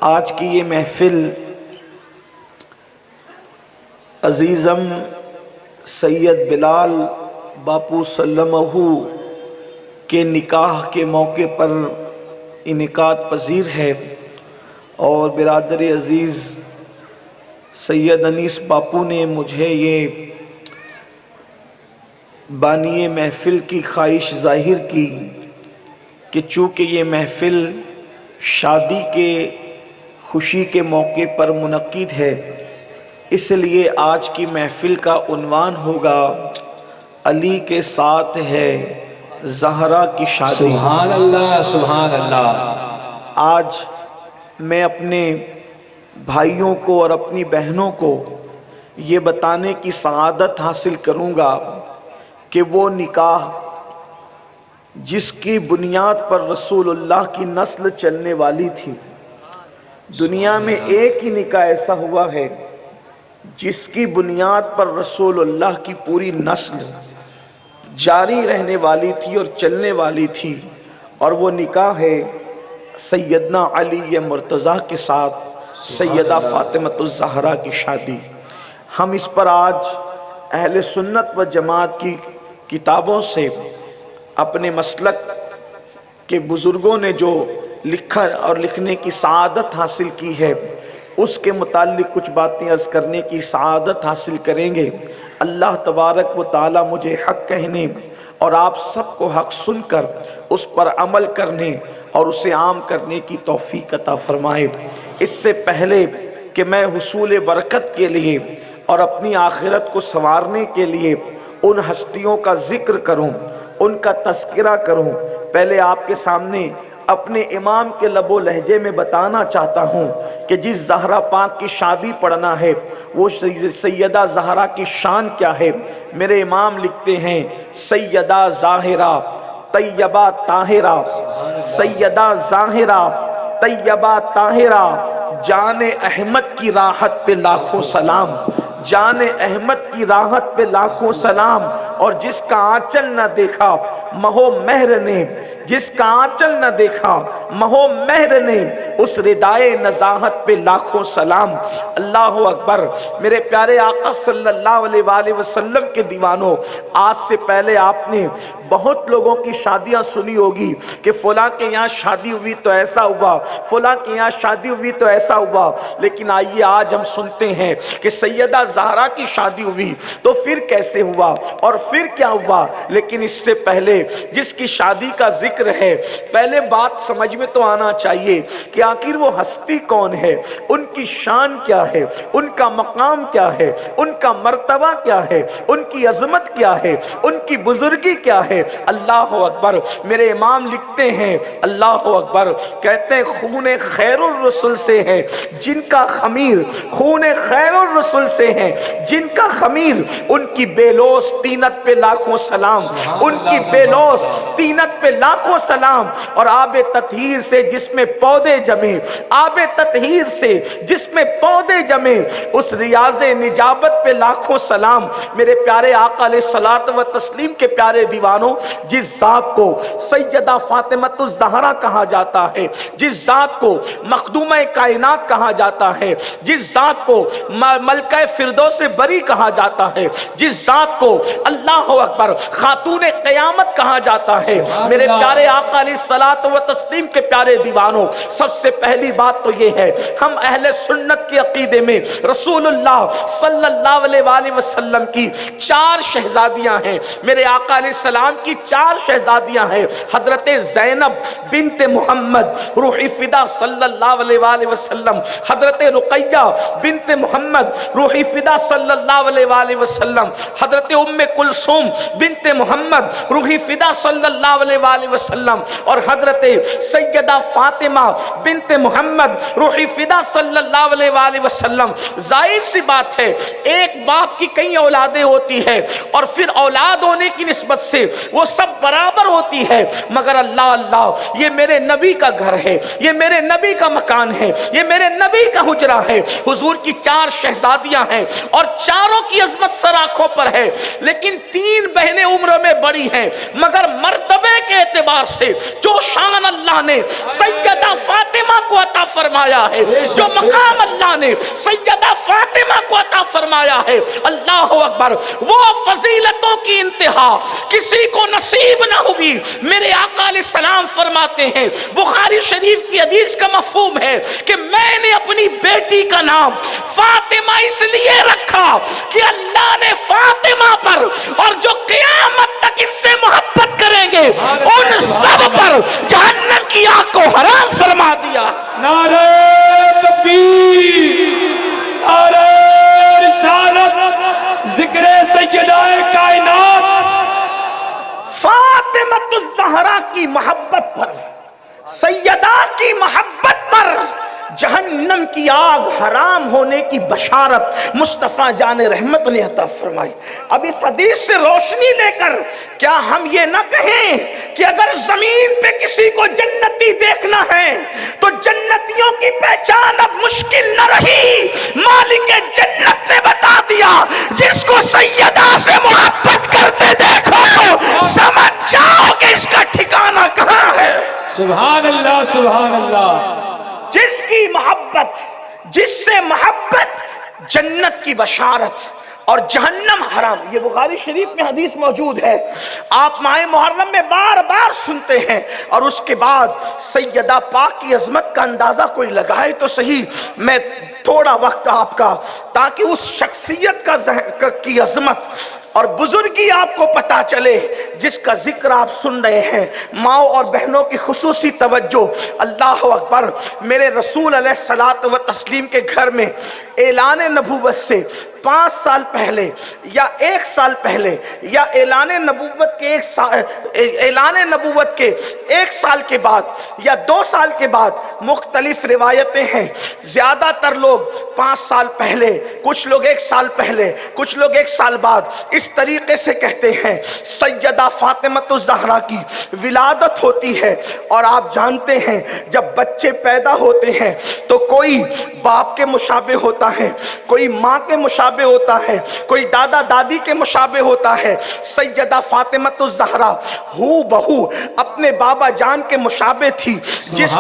آج کی یہ محفل عزیزم سید بلال باپو سلمہ کے نکاح کے موقع پر انعقاد پذیر ہے، اور برادر عزیز سید انیس باپو نے مجھے یہ بانی محفل کی خواہش ظاہر کی کہ چونکہ یہ محفل شادی کے خوشی کے موقع پر منعقد ہے، اس لیے آج کی محفل کا عنوان ہوگا علی کے ساتھ ہے زہرا کی شادی۔ سبحان اللہ سبحان اللہ۔ آج میں اپنے بھائیوں کو اور اپنی بہنوں کو یہ بتانے کی سعادت حاصل کروں گا کہ وہ نکاح جس کی بنیاد پر رسول اللہ کی نسل چلنے والی تھی، دنیا میں ایک ہی نکاح ایسا ہوا ہے جس کی بنیاد پر رسول اللہ کی پوری نسل جاری رہنے والی تھی اور چلنے والی تھی، اور وہ نکاح ہے سیدنا علی مرتضیٰ کے ساتھ سیدہ فاطمہ الزہرا کی شادی۔ ہم اس پر آج اہل سنت و جماعت کی کتابوں سے اپنے مسلک کے بزرگوں نے جو لکھا اور لکھنے کی سعادت حاصل کی ہے، اس کے متعلق کچھ باتیں عرض کرنے کی سعادت حاصل کریں گے۔ اللہ تبارک و تعالی مجھے حق کہنے اور آپ سب کو حق سن کر اس پر عمل کرنے اور اسے عام کرنے کی توفیق عطا فرمائے۔ اس سے پہلے کہ میں حصول برکت کے لیے اور اپنی آخرت کو سنوارنے کے لیے ان ہستیوں کا ذکر کروں، ان کا تذکرہ کروں، پہلے آپ کے سامنے اپنے امام کے لب و لہجے میں بتانا چاہتا ہوں کہ جس زہرا پاک کی شادی پڑھنا ہے وہ سیدہ زہرا کی شان کیا ہے۔ میرے امام لکھتے ہیں سیدہ ظاہرہ طیبہ طاہرہ، سیدہ ظاہرہ طیبہ طاہرہ، جان احمد کی راحت پہ لاکھوں سلام، جان احمد کی راحت پہ لاکھوں سلام، اور جس کا آنچل نہ دیکھا مہو مہر نے، جس کا آنچل نہ دیکھا مہو مہر نے، اس ردائے نزاہت پہ لاکھوں سلام۔ اللہ اکبر۔ میرے پیارے آقا صلی اللہ علیہ وآلہ وسلم کے دیوانوں، آج سے پہلے آپ نے بہت لوگوں کی شادیاں سنی ہوگی کہ فلاں کے یہاں شادی ہوئی تو ایسا ہوا، فلاں کے یہاں شادی ہوئی تو ایسا ہوا، لیکن آئیے آج ہم سنتے ہیں کہ سیدہ زہرا کی شادی ہوئی تو پھر کیسے ہوا اور پھر کیا ہوا۔ لیکن اس سے پہلے جس کی شادی کا ذکر ہے، پہلے بات سمجھ میں تو آنا چاہیے کہ آخر وہ ہستی کون ہے، ان کی شان کیا ہے، ان کا مقام کیا ہے، ان کا مرتبہ کیا ہے، ان کی عظمت کیا ہے، ان کی بزرگی کیا ہے۔ اللہ اکبر۔ میرے امام لکھتے ہیں اللہ اکبر، کہتے ہیں خون خیر الرسل سے ہے جن کا خمیر، خون خیر الرسل سے ہے جن کا خمیر، ان کی بے لوث طینت پہ لاکھوں سلام، ان کی بے لوث طینت پہ لاکھوں سلام، اور آب تطہیر سے جس میں پودے جمے، آب تطہیر سے جس میں پودے جمے، اس ریاض نجابت پہ لاکھوں سلام۔ میرے پیارے آقا علیہ الصلوۃ و تسلیم کے پیارے دیوانوں، جس ذات کو سیدہ فاطمہ الزہرا کہا جاتا ہے، جس ذات کو مخدومہ کائنات کہا جاتا ہے، جس ذات کو ملکہ فردوس بری کہا جاتا ہے، جس ذات کو اللہ اکبر خاتون قیامت کہا جاتا ہے، میرے پیارے آقا علیہ الصلوۃ و تسلیم کے پیارے دیوانوں، سب سے پہلی بات تو یہ ہے، ہم اہل سنت کے عقیدے میں رسول اللہ صلی اللہ علیہ وآلہ وسلم کی 4 شہزادیاں ہیں۔ میرے آقا علیہ السلام کی 4 شہزادیاں ہیں، حضرت زینب بنت محمد روح فدا صلی اللہ علیہ وآلہ وسلم، حضرت رقیہ بنت محمد روح فدا صلی اللہ علیہ وآلہ وسلم، حضرت ام کلثوم بنت محمد روح فدا صلی اللہ علیہ وآلہ وسلم، اور حضرت سیدہ فاطمہ بنت محمد روح فدا صلی اللہ علیہ وآلہ وسلم۔ ظاہر سی بات ہے، ایک باپ کی کئی اولادیں ہوتی ہے اور پھر اولاد ہونے کی نسبت سے وہ سب برابر ہوتی ہے، مگر اللہ اللہ، یہ میرے نبی کا گھر ہے، یہ میرے نبی کا مکان ہے، یہ میرے نبی کا حجرہ ہے۔ حضور کی 4 شہزادیاں ہیں اور چاروں کی عظمت سر آنکھوں پر ہے، لیکن 3 بہنیں عمر میں بڑی ہیں، مگر مرتبے کے اعتبار اعتبار سے جو شان اللہ نے سیدہ فاطمہ کو عطا فرمایا ہے، جو مقام اللہ نے سیدہ فاطمہ کو عطا فرمایا ہے، اللہ اکبر، وہ فضیلتوں کی انتہا کسی کو نصیب نہ ہوئی۔ میرے آقا علیہ السلام فرماتے ہیں، بخاری شریف کی حدیث کا مفہوم ہے کہ میں نے اپنی بیٹی کا نام فاطمہ اس لیے رکھا کہ اللہ نے فاطمہ پر اور جو قیامت تک اس سے محبت کریں گے ان سب پر جہنم کی آگ کو حرام فرما دیا۔ نعرہ تکبیر، نعرہ رسالت، ذکر سیدہ کائنات۔ فاطمہ الزہرا کی محبت پر، سیدہ کی محبت پر جہنم کی آگ حرام ہونے کی بشارت مصطفیٰ جان رحمت نے عطا فرمائی۔ اب اس حدیث سے روشنی لے کر کیا ہم یہ نہ کہیں کہ اگر زمین پہ کسی کو جنتی دیکھنا ہے تو جنتیوں کی پہچان اب مشکل نہ رہی، مالک جنت نے بتا دیا، جس کو سیدہ سے محبت کرتے دیکھو سمجھ جاؤ کہ اس کا ٹھکانہ کہاں ہے۔ سبحان اللہ، سبحان اللہ۔ جس کی محبت، جس سے محبت، جنت کی بشارت اور جہنم حرام۔ یہ بخاری شریف میں حدیث موجود ہے، آپ ماہ محرم میں بار بار سنتے ہیں، اور اس کے بعد سیدہ پاک کی عظمت کا اندازہ کوئی لگائے تو صحیح۔ میں تھوڑا وقت آپ کا، تاکہ اس شخصیت کی عظمت اور بزرگی آپ کو پتا چلے جس کا ذکر آپ سن رہے ہیں۔ ماؤں اور بہنوں کی خصوصی توجہ، اللہ اکبر۔ میرے رسول علیہ الصلاۃ والتسلیم کے گھر میں اعلان نبوت سے 5 سال پہلے یا 1 سال پہلے یا اعلان نبوت کے 1 سال کے بعد یا 2 سال کے بعد مختلف روایتیں ہیں۔ زیادہ تر لوگ 5 سال پہلے، کچھ لوگ 1 سال پہلے، کچھ لوگ 1 سال بعد، اس طریقے سے کہتے ہیں۔ سیدہ فاطمہ الزہرا کی ولادت ہوتی ہے، اور آپ جانتے ہیں جب بچے پیدا ہوتے ہیں تو کوئی باپ کے مشابہ ہوتا ہے، کوئی ماں کے مشابہ ہوتا ہے، کوئی دادا دادی کے مشابہ ہوتا ہے۔ سیدہ فاطمہ الزہرا ہو بہو اپنے بابا جان کے مشابہ تھی، جس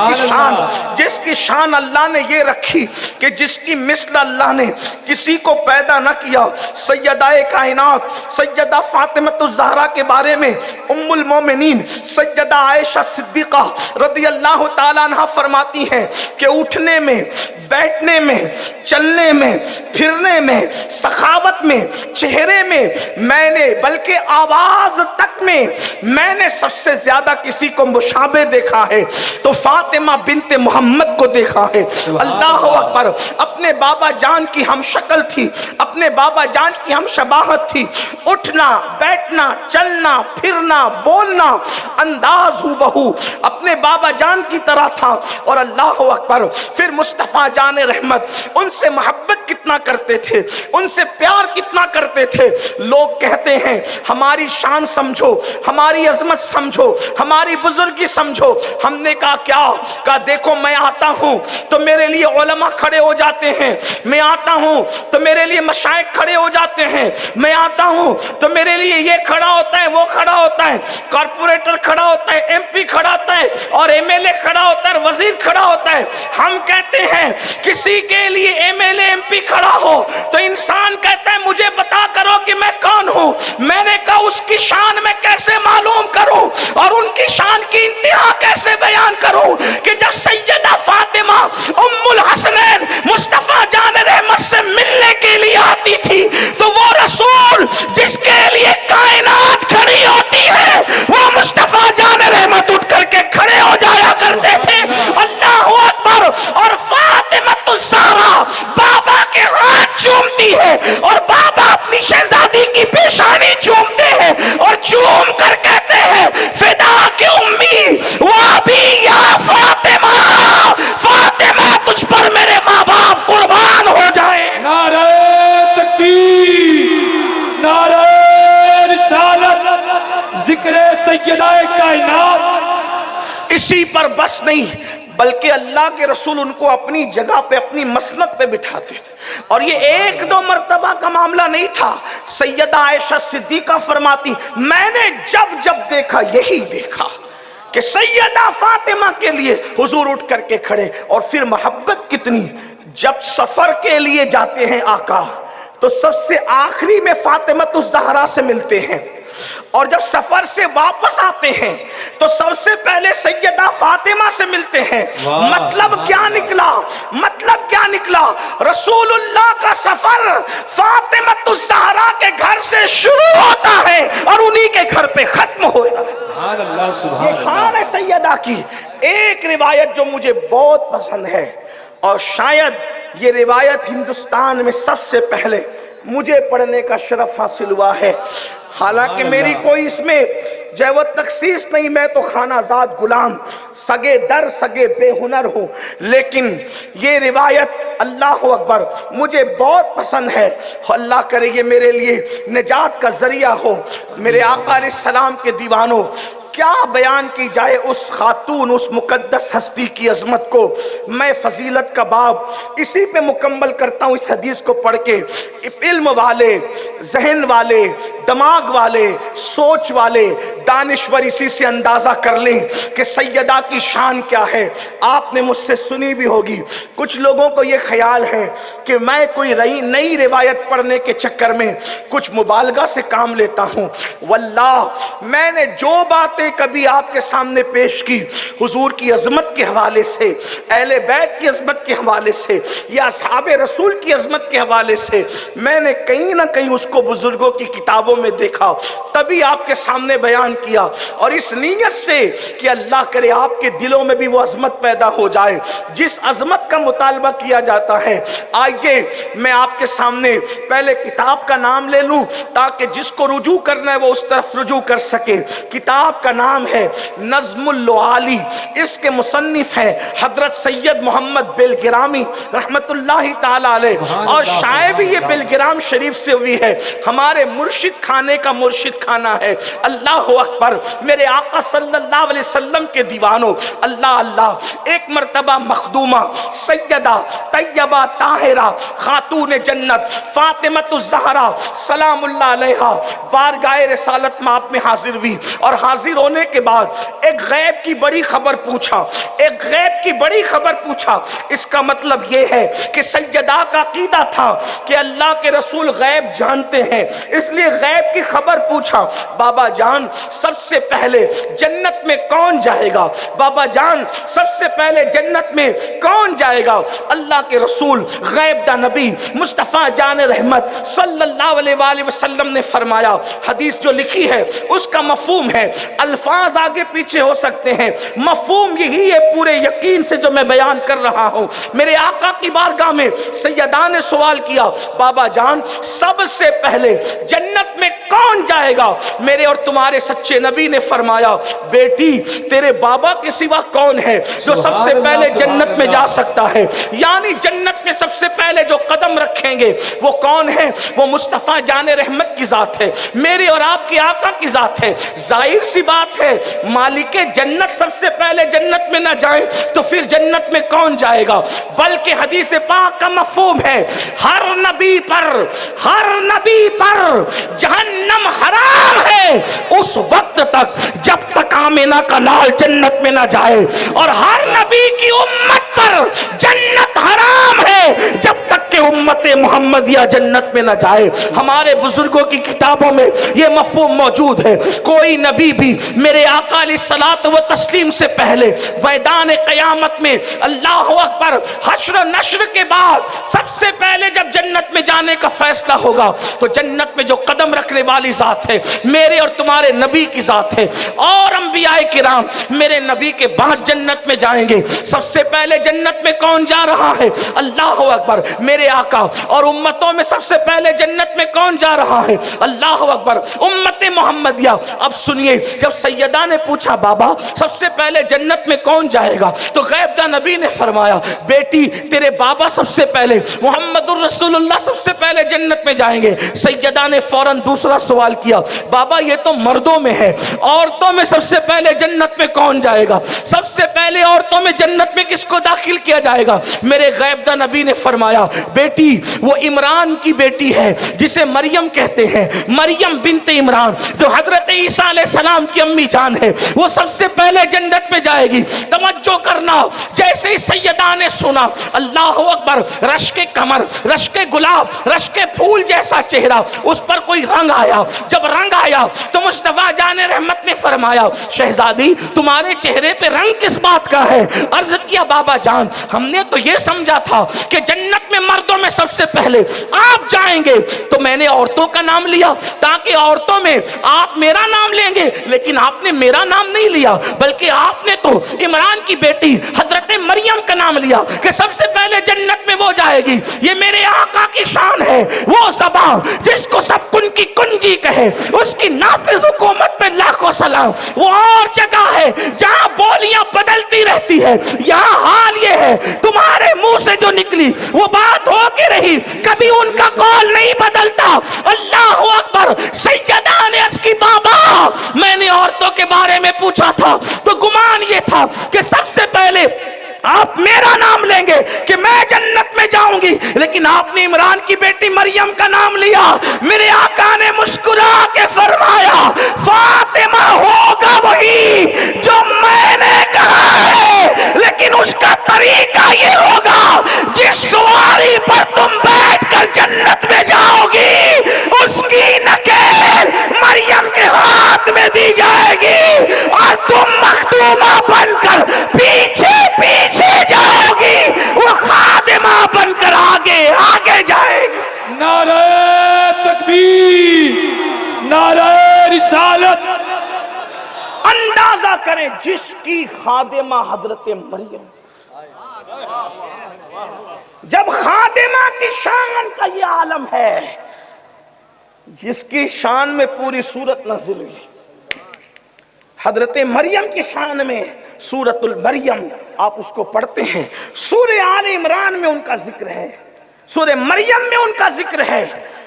کی شان اللہ نے یہ رکھی کہ جس کی مثل اللہ نے کسی کو پیدا نہ کیا۔ سیدہ کائنات سیدہ فاطمہ الزہرا کے بارے میں ام المومنین سیدہ عائشہ صدیقہ رضی اللہ تعالیٰ عنہ فرماتی ہیں کہ اٹھنے میں، بیٹھنے میں، چلنے میں، پھرنے میں، سخاوت میں، چہرے میں، میں نے بلکہ آواز تک میں نے سب سے زیادہ کسی کو مشابہ دیکھا ہے تو فاطمہ بنت محمد کو دیکھا ہے۔ اللہ اکبر۔ اپنے بابا جان کی ہم شکل تھی، اپنے بابا جان کی ہم شباہت تھی، اٹھنا، بیٹھنا، چلنا، پھرنا، بولنا، انداز ہو بہو اپنے بابا جان کی طرح تھا۔ اور اللہ اکبر، پھر مصطفیٰ جان رحمت ان سے محبت کتنا کرتے تھے، ان سے پیار کتنا کرتے تھے۔ لوگ کہتے ہیں ہماری شان سمجھو، ہماری عظمت سمجھو، ہماری بزرگی سمجھو۔ ہم نے کہا کیا؟ کہا دیکھو میں آتا ہوں تو میرے لیے علماء کھڑے ہو جاتے ہیں، میں آتا ہوں تو میرے لیے مشائخ کھڑے ہو جاتے ہیں، میں آتا ہوں تو میرے لیے یہ کھڑا ہوتا ہے، وہ کھڑا ہوتا ہے، کارپوریٹر کھڑا ہوتا ہے، ایم پی کھڑا ہوتا ہے، اور ایم ایل اے کھڑا ہوتا ہے، وزیر کھڑا ہوتا ہے۔ ہم کہتے ہیں کسی کے لیے M L A M P کھڑا ہو تو انسان کہتا ہے مجھے بتا کرو کہ میں کون ہوں۔ میں نے کہا اس کی شان میں کیسے معلوم کروں اور ان کی شان کی انتہا کیسے بیان کروں کہ جب سیدہ فاطمہ ام الحسنین مصطفیٰ جان رحمت سے ملنے کے لیے آتی تھی تو وہ رسول جس کے لیے کائنات کھڑی ہوتی ہے وہ مصطفیٰ جان رحمت اٹھ کر کے کھڑے ہو جایا کرتے تھے۔ اللہ اکبر۔ اور فاطمہ الزہرا بابا کے ہاتھ چومتی ہے اور بابا اپنی شہزادی کی پیشانی چومتے ہیں اور چوم کر کہتے ہیں فدا کی امی و ابی یا فاطمہ، فاطمہ تجھ پر میرے ماں باپ قربان ہو جائیں۔ نعرہ تکبیر، نعرہ رسالت، ذکر سیدہ کائنات۔ اسی پر بس نہیں بلکہ اللہ کے رسول ان کو اپنی جگہ پہ، اپنی مسند پہ بٹھاتے تھے، اور یہ 1-2 مرتبہ کا معاملہ نہیں تھا۔ سیدہ عائشہ صدیقہ فرماتی میں نے جب جب دیکھا یہی دیکھا کہ سیدہ فاطمہ کے لیے حضور اٹھ کر کے کھڑے. اور پھر محبت کتنی، جب سفر کے لیے جاتے ہیں آقا تو سب سے آخری میں فاطمۃ الزہرا سے ملتے ہیں، اور جب سفر سے واپس آتے ہیں تو سب سے پہلے سیدہ فاطمہ سے ملتے ہیں. مطلب کیا نکلا؟ مطلب کیا نکلا؟ رسول اللہ کا سفر فاطمۃ الزہرا کے گھر سے شروع ہوتا ہے اور انہی کے گھر پہ ختم ہوتا ہے. سبحان اللہ سبحان یہ شان ہے سیدہ کی. ایک روایت جو مجھے بہت پسند ہے، اور شاید یہ روایت ہندوستان میں سب سے پہلے مجھے پڑھنے کا شرف حاصل ہوا ہے، حالانکہ میری کوئی اس میں جو ہے وہ تخصیص نہیں، میں تو خانہ زاد غلام سگے در سگے بے ہنر ہوں، لیکن یہ روایت اللہ اکبر مجھے بہت پسند ہے. اللہ کرے یہ میرے لیے نجات کا ذریعہ ہو. میرے آقا علیہ السلام کے دیوانوں، کیا بیان کی جائے اس خاتون، اس مقدس ہستی کی عظمت کو. میں فضیلت کا باب اسی پہ مکمل کرتا ہوں اس حدیث کو پڑھ کے. علم والے، ذہن والے، دماغ والے، سوچ والے، دانشور اسی سے اندازہ کر لیں کہ سیدہ کی شان کیا ہے. آپ نے مجھ سے سنی بھی ہوگی، کچھ لوگوں کو یہ خیال ہے کہ میں کوئی نئی روایت پڑھنے کے چکر میں کچھ مبالغہ سے کام لیتا ہوں. واللہ میں نے جو باتیں کبھی آپ کے سامنے پیش کی حضور کی عظمت کے حوالے سے، اہل بیت کی عظمت کے حوالے سے، یا اصحاب رسول کی عظمت کے حوالے سے، میں نے کہیں نہ کہیں اس کو بزرگوں کی کتابوں میں دیکھا، تبھی آپ کے سامنے بیان کیا، اور اس نیت سے کہ اللہ کرے آپ کے دلوں میں بھی وہ عظمت پیدا ہو جائے جس عظمت کا مطالبہ کیا جاتا ہے. آئیے میں آپ کے سامنے پہلے کتاب کا نام لے لوں تاکہ جس کو رجوع کرنا ہے وہ اس طرف رجوع کر سکے. کتاب کا نام ہے نظم اللعالی، اس کے مصنف ہیں حضرت سید محمد بلگرامی رحمت اللہ تعالی علیہ، اور شائع بھی یہ بلگرام شریف سے ہوئی ہے. ہمارے مرشد خانے کا مرشد خانہ ہے. اللہ اکبر. میرے آقا صلی اللہ علیہ وسلم کے دیوانوں، اللہ اللہ، ایک مرتبہ مخدومہ سیدہ طیبہ طاہرہ خاتون جنت فاطمۃ الزہرا سلام اللہ علیہا بارگاہ رسالت میں آپ میں حاضر ہوئی، اور حاضر ہونے کے بعد ایک غیب کی بڑی خبر پوچھا، ایک غیب کی بڑی خبر پوچھا. اس کا مطلب یہ ہے کہ سیدہ کا عقیدہ تھا کہ اللہ کے رسول غیب جانتے ہیں، اس لیے غیب کی خبر پوچھا. بابا جان سب سے پہلے جنت میں کون جائے گا؟ بابا جان سب سے پہلے جنت میں کون جائے گا؟ اللہ کے رسول غیب دا نبی مصطفیٰ جان رحمت صلی اللہ علیہ وآلہ وسلم نے فرمایا. حدیث جو لکھی ہے اس کا مفہوم ہے، الفاظ آگے پیچھے ہو سکتے ہیں، مفہوم یہی ہے پورے یقین سے جو میں بیان کر رہا ہوں. میرے آقا کی بارگاہ میں سیدہ نے سوال کیا، بابا جان سب سے پہلے جنت میں کون جائے گا؟ میرے اور تمہارے سچے نبی نے فرمایا، بیٹی تیرے بابا کے سوا کون ہے جو سب سے پہلے جنت میں جا سکتا ہے؟ یعنی جنت میں سب سے پہلے جو قدم رکھیں گے وہ کون ہے؟ وہ مصطفیٰ جان رحمت کی ذات ہے، میرے اور آپ کے آقا کی ذات ہے. ظاہر سی بات ہے مالک جنت سب سے پہلے جنت میں نہ جائے تو پھر جنت میں کون جائے گا؟ بلکہ حدیث پاک کا مفہوم ہے ہر نبی پر جہنم حرام ہے اس وقت تک جب تک آمنہ کا لال جنت میں نہ جائے، اور ہر نبی کی امت پر جنت حرام ہے جب تک کہ امت محمدیہ جنت میں نہ جائے. ہمارے بزرگوں کی کتابوں میں یہ مفہوم موجود ہے. کوئی نبی بھی میرے آقا علیہ الصلوۃ والتسلیم سے پہلے میدان قیامت میں اللہ اکبر حشر و نشر کے بعد سب سے پہلے جب جنت میں جانے کا فیصلہ ہوگا تو جنت میں جو قدم رکھنے والی ذات ہے میرے اور تمہارے نبی کی ذات ہے. اور انبیاء کرام میرے نبی کے بعد جنت میں جائیں گے. سب سے پہلے جنت میں کون جا رہا ہے؟ اللہ اکبر. میرے آقا اور امتوں میں سب سے پہلے جنت میں کون جا رہا ہے؟ اللہ اکبر. امت محمدیہ. اب سنیے، جب سیدہ نے پوچھا بابا سب سے پہلے جنت میں کون جائے گا تو غیب دا نبی نے فرمایا، بیٹی تیرے بابا سب سے پہلے محمد الرسول اللہ سب سے پہلے جنت میں جائیں گے. سیدہ نے فوراً دوسرا سوال کیا، بابا یہ تو مردوں میں ہے، عورتوں میں سب سے پہلے جنت میں کون جائے گا؟ سب سے پہلے عورتوں میں جنت میں کس کو داخل کیا جائے گا؟ میرے غیب دا نبی نے فرمایا، بیٹی بیٹی وہ عمران کی بیٹی ہے جسے مریم کہتے ہیں، مریم بنت عمران، جو حضرت عیسیٰ علیہ السلام کی امی جان ہے، وہ سب سے پہلے جنت میں جائے گی۔ توجہ کرنا، جیسے ہی سیدہ نے سنا اللہ اکبر، رشک کمر، رشک گلاب، رشک پھول جیسا چہرہ، اس پر کوئی رنگ آیا۔ جب رنگ آیا تو مصطفیٰ جان رحمت نے فرمایا شہزادی تمہارے چہرے پہ رنگ کس بات کا ہے؟ عرض کیا بابا جان ہم نے تو یہ سمجھا تھا کہ جنت میں مردوں میں سب سے پہلے آپ جائیں گے، تو میں نے عورتوں کا نام لیا تاکہ عورتوں میں آپ میرا نام لیں گے، لیکن آپ نے میرا نام نہیں لیا بلکہ آپ نے تو عمران کی بیٹی حضرت مریم کا نام لیا کہ سب سے پہلے جنت میں وہ جائے گی۔ یہ میرے آقا کی شان ہے، وہ زبان جس کو سب کن کی کنجی کہے، اس کی نافذ حکومت پہ لاکھوں سلام۔ وہ اور جگہ ہے جہاں بولیاں بدلتی رہتی ہے، یہاں حال یہ ہے تمہارے منہ سے جو نکلی وہ بات ہو کے رہی، کبھی ان کا قول نہیں بدلتا۔ اللہ اکبر۔ سیدہ نے عرض کی بابا میں نے عورتوں کے بارے میں پوچھا تھا تو گمان یہ تھا کہ سب سے پہلے آپ میرا نام لیں گے کہ میں جنت میں جاؤں گی، لیکن آپ نے عمران کی بیٹی مریم کا نام لیا۔ میرے آقا نے مسکرا کے فرمایا فاطمہ ہوگا وہی جو میں نے کہا ہے، لیکن اس کا طریقہ یہ ہوگا جس سواری پر تم بیٹھ کر جنت میں جاؤ گی اس کی نکیل مریم کے ہاتھ میں دی جائے گی اور تم مخدومہ بن کر پیچھے پیچھے جاؤ گی، وہ خادمہ بن کر آگے آگے جائے گی۔ نعرہ تکبیر، نعرہ رسالت۔ اندازہ کریں جس کی خادمہ حضرت مریم، جب خادمہ کی شان کا یہ عالم ہے، جس کی شان میں پوری سورت نازل ہوئی، حضرت مریم کی شان میں سورت المریم آپ اس کو پڑھتے ہیں، سورہ آل عمران میں ان کا ذکر ہے، سورہ مریم میں ان کا ذکر ہے،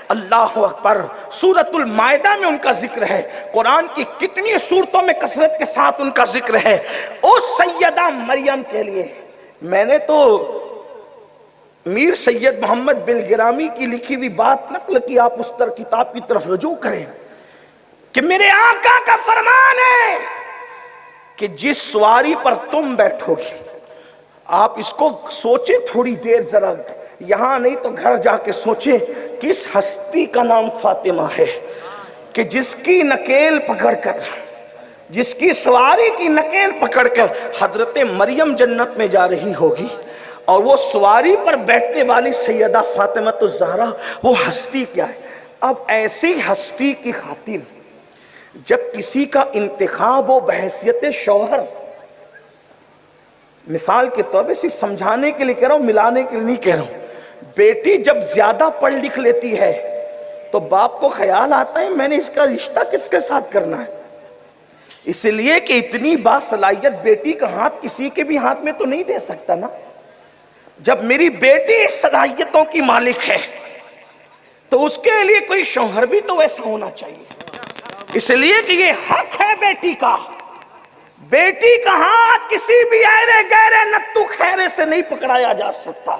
اللہ اکبر، سورت المائدہ میں ان کا ذکر ہے، قرآن کی کتنی سورتوں میں کثرت کے ساتھ ان کا ذکر ہے۔ اس سیدہ مریم کے لیے میں نے تو میر سید محمد بن گرامی کی لکھی ہوئی بات نقل کی، آپ اس کتاب کی طرف رجوع کریں کہ میرے آقا کا فرمان ہے کہ جس سواری پر تم بیٹھو گے، آپ اس کو سوچیں تھوڑی دیر، ذرا یہاں نہیں تو گھر جا کے سوچیں، کس ہستی کا نام فاطمہ ہے کہ جس کی نکیل پکڑ کر، جس کی سواری کی نکیل پکڑ کر حضرت مریم جنت میں جا رہی ہوگی، اور وہ سواری پر بیٹھنے والی سیدہ فاطمہ الزہرا، وہ ہستی کیا ہے؟ اب ایسی ہستی کی خاطر جب کسی کا انتخاب ہو بحیثیت شوہر، مثال کے طور پہ صرف سمجھانے کے لیے کہہ رہا ہوں، ملانے کے لیے نہیں کہہ رہا ہوں، بیٹی جب زیادہ پڑھ لکھ لیتی ہے تو باپ کو خیال آتا ہے میں نے اس کا رشتہ کس کے ساتھ کرنا ہے، اس لیے کہ اتنی باصلاحیت بیٹی کا ہاتھ کسی کے بھی ہاتھ میں تو نہیں دے سکتا نا۔ جب میری بیٹی اس صلاحیتوں کی مالک ہے تو اس کے لیے کوئی شوہر بھی تو ویسا ہونا چاہیے، اس لیے کہ یہ حق ہے بیٹی کا، بیٹی کا ہاتھ کسی بھی ایرے گہرے نتو خیرے سے نہیں پکڑایا جا سکتا،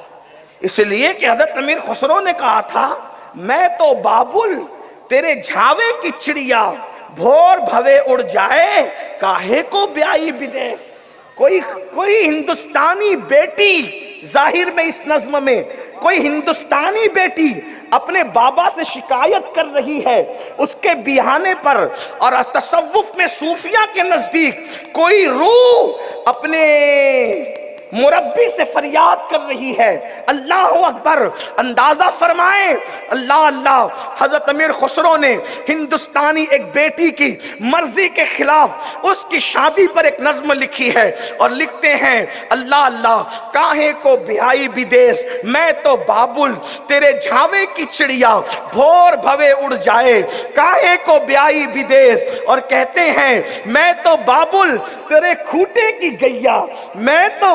اس لیے کہ حضرت امیر خسرو نے کہا تھا میں تو بابل تیرے جھاوے کی چڑیا، بھور بھوے اڑ جائے کاہے کو بیائی بدیس۔ کوئی ہندوستانی بیٹی، ظاہر میں اس نظم میں کوئی ہندوستانی بیٹی اپنے بابا سے شکایت کر رہی ہے اس کے بیانے پر، اور تصوف میں صوفیہ کے نزدیک کوئی روح اپنے مربی سے فریاد کر رہی ہے، اللہ اکبر، اندازہ فرمائیں، اللہ اللہ، حضرت امیر خسرو نے ہندوستانی ایک بیٹی کی مرضی کے خلاف اس کی شادی پر ایک نظم لکھی ہے، اور لکھتے ہیں اللہ اللہ، کاہے کو بیائی بدیس، میں تو بابل تیرے جھاوے کی چڑیا، بھور بھوے اڑ جائے کاہے کو بیائی بدیس، اور کہتے ہیں میں تو بابل تیرے کھوٹے کی گیا، میں تو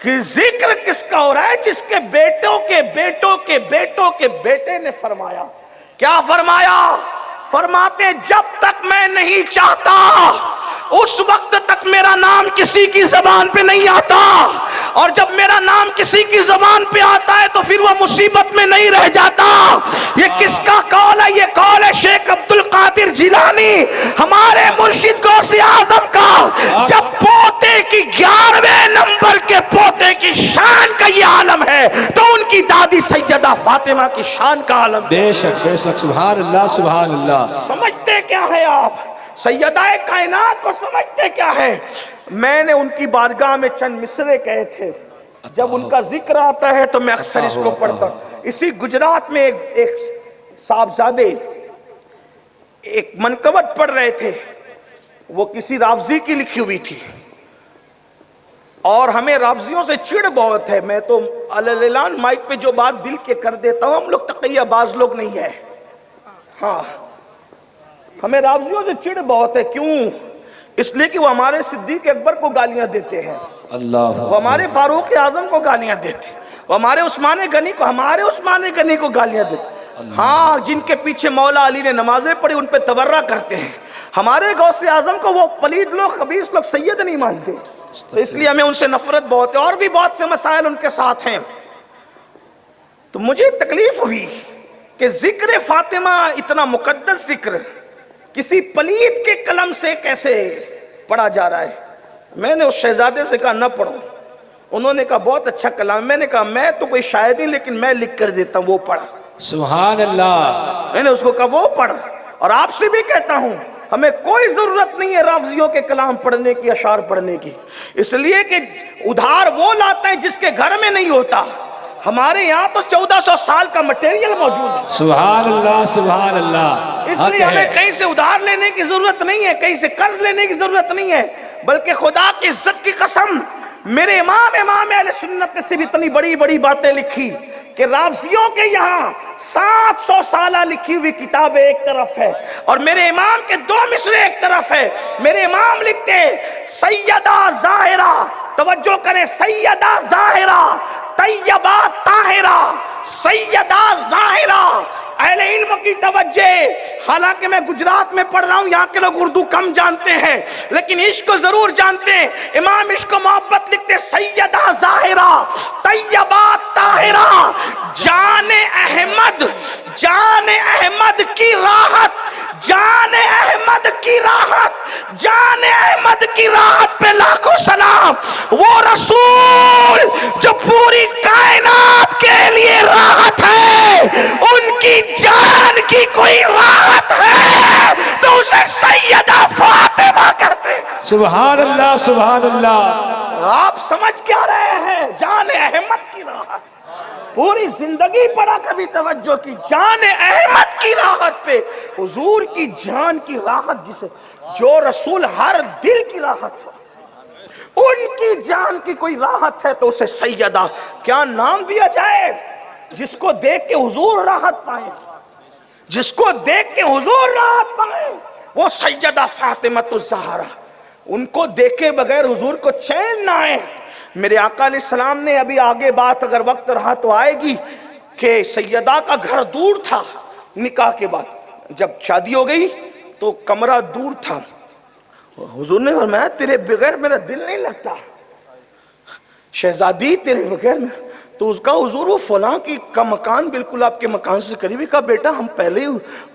کہ ذکر کس کا ہو رہا ہے؟ جس کے بیٹوں کے بیٹوں کے بیٹوں کے بیٹے نے فرمایا. کیا فرمایا؟ فرماتے جب تک میں نہیں چاہتا اس وقت تک میرا نام کسی کی زبان پہ نہیں آتا، اور جب میرا نام کسی کی زبان پہ آتا ہے تو پھر وہ مصیبت میں نہیں رہ جاتا. یہ کس کا قول ہے؟ یہ قول ہے شیخ عبد القادر جیلانی، ہمارے مرشد غوث اعظم کا. جب پوتے کی 11ویں نمبر کے پوتے کی شان کا یہ عالم ہے تو ان کی دادی سیدہ فاطمہ کی شان کا عالم. بے شک سبحان اللہ سبحان اللہ. سمجھتے کیا ہے آپ؟ سیدہ کائنات کو سمجھتے کیا ہے؟ میں نے ان کی بارگاہ میں چند مصرے کہے تھے، جب ان کا ذکر آتا ہے تو میں اکثر اس کو پڑھتا ہوں. اسی گجرات میں ایک صاحبزادے ایک منقبت پڑھ رہے تھے، وہ کسی رافضی کی لکھی ہوئی تھی، اور ہمیں رافضیوں سے چڑ بہت ہے. میں تو اعلان مائک پہ جو بات دل کے کر دیتا ہوں، ہم لوگ تقیہ باز لوگ نہیں ہیں. ہاں، ہمیں رافضیوں سے چڑ بہت ہے. کیوں؟ اس لیے کہ وہ ہمارے صدیق اکبر کو گالیاں دیتے ہیں، اللہ، وہ ہمارے فاروق اعظم کو گالیاں دیتے ہیں، وہ ہمارے عثمان غنی کو گالیاں دیتے ہیں. ہاں، جن کے پیچھے مولا علی نے نمازیں پڑھی ان پہ تبرہ کرتے ہیں. ہمارے غوث اعظم کو وہ پلید لوگ خبیث لوگ سید نہیں مانتے، تو اس لیے ہمیں ان سے نفرت بہت ہے. اور بھی بہت سے مسائل ان کے ساتھ ہیں. تو مجھے تکلیف ہوئی کہ ذکر فاطمہ اتنا مقدس ذکر کسی پلید کے قلم سے کیسے پڑھا جا رہا ہے. میں نے اس شہزادے سے کہا نہ پڑھو. انہوں نے کہا بہت اچھا کلام. میں نے کہا میں تو کوئی شاعر نہیں، لیکن میں لکھ کر دیتا ہوں، وہ پڑھ. سبحان اللہ. میں نے اس کو کہا وہ پڑھ. اور آپ سے بھی کہتا ہوں ہمیں کوئی ضرورت نہیں ہے رافضیوں کے کلام پڑھنے کی، اشعار پڑھنے کی، اس لیے کہ ادھار وہ لاتا ہے جس کے گھر میں نہیں ہوتا. ہمارے یہاں تو 1400 سال کا مٹیریل موجود ہے. سبحان اللہ سبحان اللہ. اس لیے ہمیں کہیں سے ادھار لینے کی ضرورت نہیں ہے، کہیں سے قرض لینے کی ضرورت نہیں ہے. بلکہ خدا کی عزت کی قسم، میرے امام اہل سنت نے صرف اتنی بڑی بڑی باتیں لکھی کہ رافضیوں کے یہاں 700 سالہ لکھی ہوئی کتابیں ایک طرف ہے، اور میرے امام کے 2 مصرے ایک طرف ہے. میرے امام لکھتے سیدہ ظاہرہ، توجہ کریں، سیدہ ظاہرہ طیبہ طاہرہ، سیدہ ظاہرہ. اہل علم کی توجہ، حالانکہ میں گجرات میں پڑھ رہا ہوں، یہاں کے لوگ اردو کم جانتے ہیں لیکن عشق کو ضرور جانتے ہیں. امام عشق و محبت لکھتے سیدہ ظاہرہ طیبہ طاہرہ، جان احمد کی راحت، جان احمد کی راحت، جان احمد کی راحت پہ لاکھوں سلام. وہ رسول جو پوری کائنات کے لیے راحت ہے، ان کی جان کی کوئی راحت ہے تو اسے سیدہ فاطمہ کہتے ہیں. سبحان اللہ سبحان اللہ. آپ سمجھ کیا رہے ہیں؟ جان احمد کی راحت. پوری زندگی پڑا کبھی توجہ کی، جان احمد کی راحت پہ. حضور کی جان کی راحت، جسے جو رسول ہر دل کی راحت ہو، ان کی جان کی کوئی راحت ہے تو اسے سیدہ. کیا نام دیا جائے جس کو دیکھ کے حضور راحت پائیں، جس کو دیکھ کے حضور راحت پائیں؟ وہ سیدہ فاطمہ الزہرا. ان کو دیکھے بغیر حضور کو چین نہ آئے. میرے آقا علیہ السلام نے، ابھی آگے بات اگر وقت رہا تو آئے گی، کہ سیدہ کا گھر دور تھا. نکاح کے بعد جب شادی ہو گئی تو کمرہ دور تھا. حضور نے فرمایا تیرے بغیر میرا دل نہیں لگتا شہزادی، تیرے بغیر میں. تو اس کا حضور وہ فلاں کا مکان بالکل آپ کے مکان سے قریبی. کا بیٹا ہم پہلے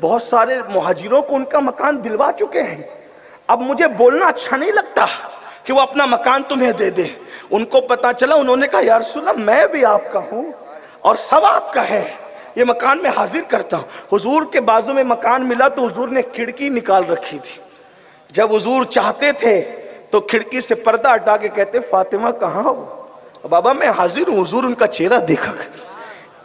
بہت سارے مہاجروں کو ان کا مکان دلوا چکے ہیں، اب مجھے بولنا اچھا نہیں لگتا کہ وہ اپنا مکان تمہیں دے دے. ان کو پتا چلا، انہوں نے کہا یا رسول اللہ میں بھی آپ کا ہوں اور سب آپ کا ہے، یہ مکان میں حاضر کرتا ہوں. حضور کے بازو میں مکان ملا تو حضور نے کھڑکی نکال رکھی تھی. جب حضور چاہتے تھے تو کھڑکی سے پردہ ہٹا کے کہتے فاطمہ کہاں ہو؟ بابا میں حاضر ہوں. حضور ان کا چہرہ دیکھا.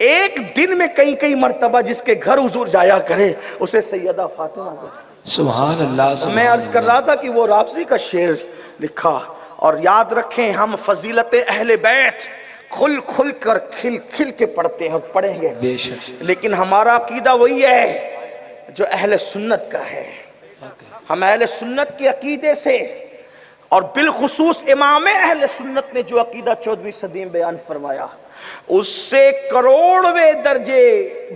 ایک دن میں کئی مرتبہ جس کے گھر حضور جایا کرے اسے سیدہ فاطمہ کہتے. سبحان اللہ. میں عرض کر رہا تھا کہ وہ رافضی کا شعر لکھا. اور یاد رکھیں ہم فضیلت اہل بیت کھل کر کھل کے پڑھتے ہیں، پڑھیں گے، بے شک. لیکن ہمارا عقیدہ وہی ہے جو اہل سنت کا ہے. ہم اہل سنت کے عقیدے سے اور بالخصوص امام اہل سنت نے جو عقیدہ 14ویں صدی میں بیان فرمایا اس سے کروڑویں درجے،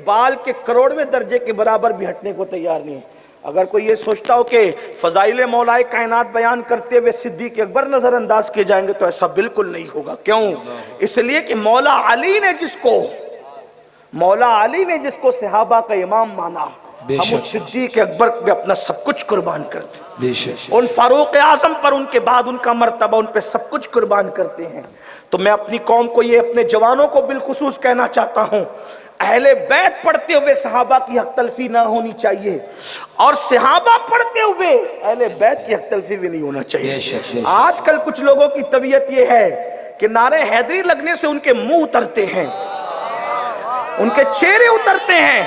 بال کے کروڑویں درجے کے برابر بھی ہٹنے کو تیار نہیں ہے۔ اگر کوئی یہ سوچتا ہو کہ فضائل مولا کائنات بیان کرتے ہوئے صدیق اکبر نظر انداز کیے جائیں گے تو ایسا بالکل نہیں ہوگا۔ کیوں؟ اس لیے کہ مولا علی نے جس کو صحابہ کا امام مانا، ہم اس صدیق اکبر پہ اپنا سب کچھ قربان کرتے ہیں، ان فاروق اعظم پر، ان کے بعد ان کا مرتبہ، ان پہ سب کچھ قربان کرتے ہیں۔ تو میں اپنی قوم کو یہ، اپنے جوانوں کو بالخصوص کہنا چاہتا ہوں، اہل بیت پڑھتے ہوئے صحابہ کی حق تلفی نہ ہونی چاہیے، اور صحابہ پڑھتے ہوئے اہل بیت کی حق تلفی بھی نہیں ہونا چاہیے۔ آج کل کچھ لوگوں کی طبیعت یہ ہے کہ نعرہ حیدری لگنے سے ان کے منہ اترتے ہیں، ان کے چہرے اترتے ہیں،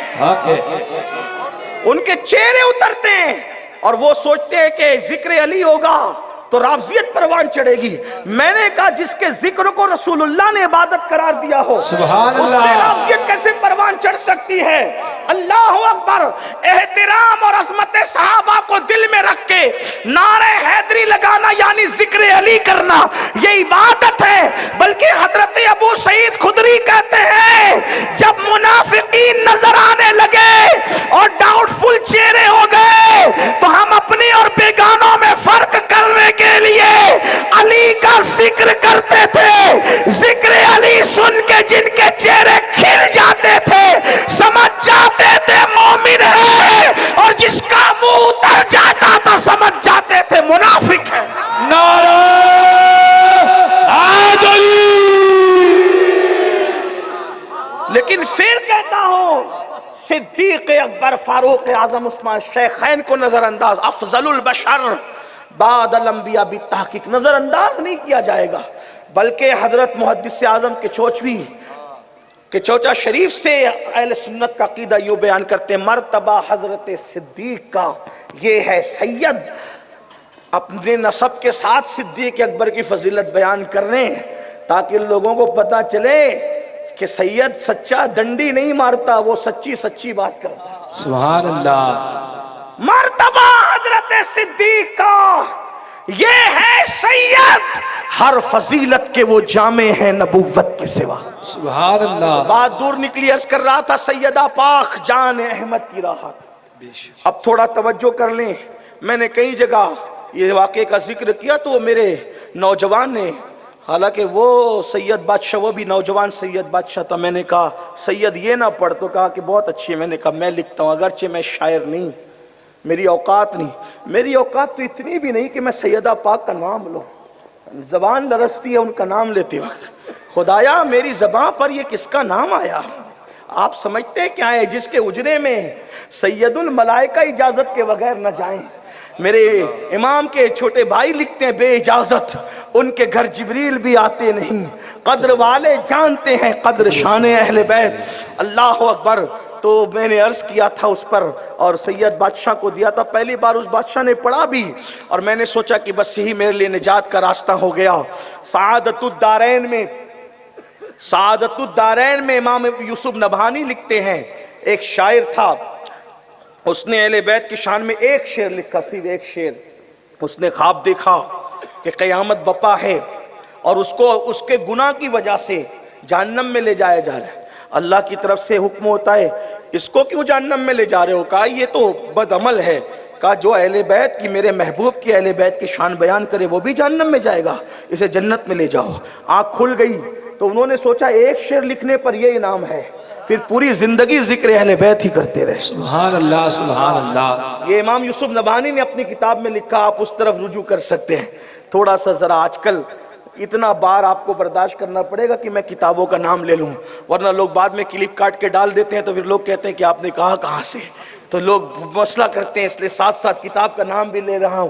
ان کے چہرے اترتے ہیں، اور وہ سوچتے ہیں کہ ذکر علی ہوگا تو رافضیت پروان چڑھے گی۔ میں نے کہا جس کے ذکر کو رسول اللہ نے عبادت قرار دیا ہو، سبحان اس اللہ، سے رافضیت کیسے پروان چڑھ سکتی ہے؟ اللہ اکبر! احترام اور عظمت صحابہ کو دل میں رکھ کے نعرہ حیدری لگانا یعنی ذکر علی کرنا یہ عبادت ہے۔ بلکہ حضرت ابو سعید خدری کہتے ہیں جب منافقین نظر آنے لگے اور ڈاؤٹ فل چہرے ہو گئے تو ہم اپنی اور بیگانوں میں فرق کرنے کے لیے علی کا ذکر کرتے تھے۔ ذکر علی سن کے جن کے چہرے کھل جاتے تھے سمجھ جاتے تھے مومن ہے، اور جس کا منہ اتر جاتا تھا سمجھ جاتے تھے منافق ہے۔ نعرہ حیدری۔ لیکن پھر کہتا ہوں صدیق اکبر، فاروق اعظم، عثمان، شیخین کو نظر انداز، افضل البشر بعد الانبیاء بالتحقیق نظر انداز نہیں کیا جائے گا، بلکہ حضرت محدث اعظم کے چوچا شریف سے اہل سنت کا عقیدہ یوں بیان کرتے ہیں، مرتبہ حضرت صدیق کا یہ ہے سید۔ اپنے نسب کے ساتھ صدیق اکبر کی فضیلت بیان کر رہے ہیں تاکہ لوگوں کو پتا چلے کہ سید سچا ڈنڈی نہیں مارتا، وہ سچی بات کرتا ہے۔ سبحان اللہ۔ مرتبہ حضرت صدیق کا یہ ہے سید، ہر فضیلت کے وہ جامع ہیں نبوت کے سوا۔ سبحان اللہ۔ بات دور نکلی، عرض کر رہا تھا سیدہ پاک جان احمد کی راحت۔ اب تھوڑا توجہ کر لیں، میں نے کئی جگہ یہ واقعے کا ذکر کیا تو وہ میرے نوجوان نے، حالانکہ وہ سید بادشاہ، وہ بھی نوجوان سید بادشاہ تھا، میں نے کہا سید یہ نہ پڑھ، تو کہا کہ بہت اچھی ہے۔ میں نے کہا میں لکھتا ہوں، اگرچہ میں شاعر نہیں، میری اوقات نہیں، میری اوقات تو اتنی بھی نہیں کہ میں سیدہ پاک کا نام لوں، زبان لرزتی ہے ان کا نام لیتے وقت۔ خدایا میری زبان پر یہ کس کا نام آیا؟ آپ سمجھتے کیا ہے جس کے اجرے میں سید الملائکہ اجازت کے بغیر نہ جائیں۔ میرے امام کے چھوٹے بھائی لکھتے ہیں بے اجازت ان کے گھر جبریل بھی آتے نہیں، قدر والے جانتے ہیں قدر شان اہل بیت۔ اللہ اکبر۔ تو میں نے عرض کیا تھا اس پر اور سید بادشاہ کو دیا تھا، پہلی بار اس بادشاہ نے پڑھا بھی، اور میں نے سوچا کہ بس یہی میرے لیے نجات کا راستہ ہو گیا۔ سعادت الدارین میں امام یوسف نبہانی لکھتے ہیں، ایک شاعر تھا، اس نے اہل بیت کی شان میں ایک شعر لکھا، صرف ایک شعر۔ اس نے خواب دیکھا کہ قیامت بپا ہے اور اس کو اس کے گناہ کی وجہ سے جہنم میں لے جایا جا رہا ہے۔ اللہ کی طرف سے حکم ہوتا ہے اس کو کیوں جہنم میں لے جا رہے ہو؟ کہا یہ تو بد عمل ہے۔ کہا جو اہل بیت کی، میرے محبوب کی اہل بیت کی شان بیان کرے وہ بھی جہنم میں جائے گا، اسے جنت میں لے جاؤ۔ آنکھ کھل گئی تو انہوں نے سوچا ایک شعر لکھنے پر یہ انعام ہے، پھر پوری زندگی ذکر اہل بیت ہی کرتے رہے۔ سبحان اللہ، سبحان اللہ۔ یہ امام یوسف نبہانی نے اپنی کتاب میں لکھا، آپ اس طرف رجوع کر سکتے ہیں۔ تھوڑا سا ذرا آج کل اتنا بار آپ کو برداشت کرنا پڑے گا کہ میں کتابوں کا نام لے لوں، ورنہ لوگ بعد میں کلپ کاٹ کے ڈال دیتے ہیں تو پھر لوگ کہتے ہیں کہ آپ نے کہا کہاں سے، تو لوگ مسئلہ کرتے ہیں، اس لیے ساتھ ساتھ کتاب کا نام بھی لے رہا ہوں۔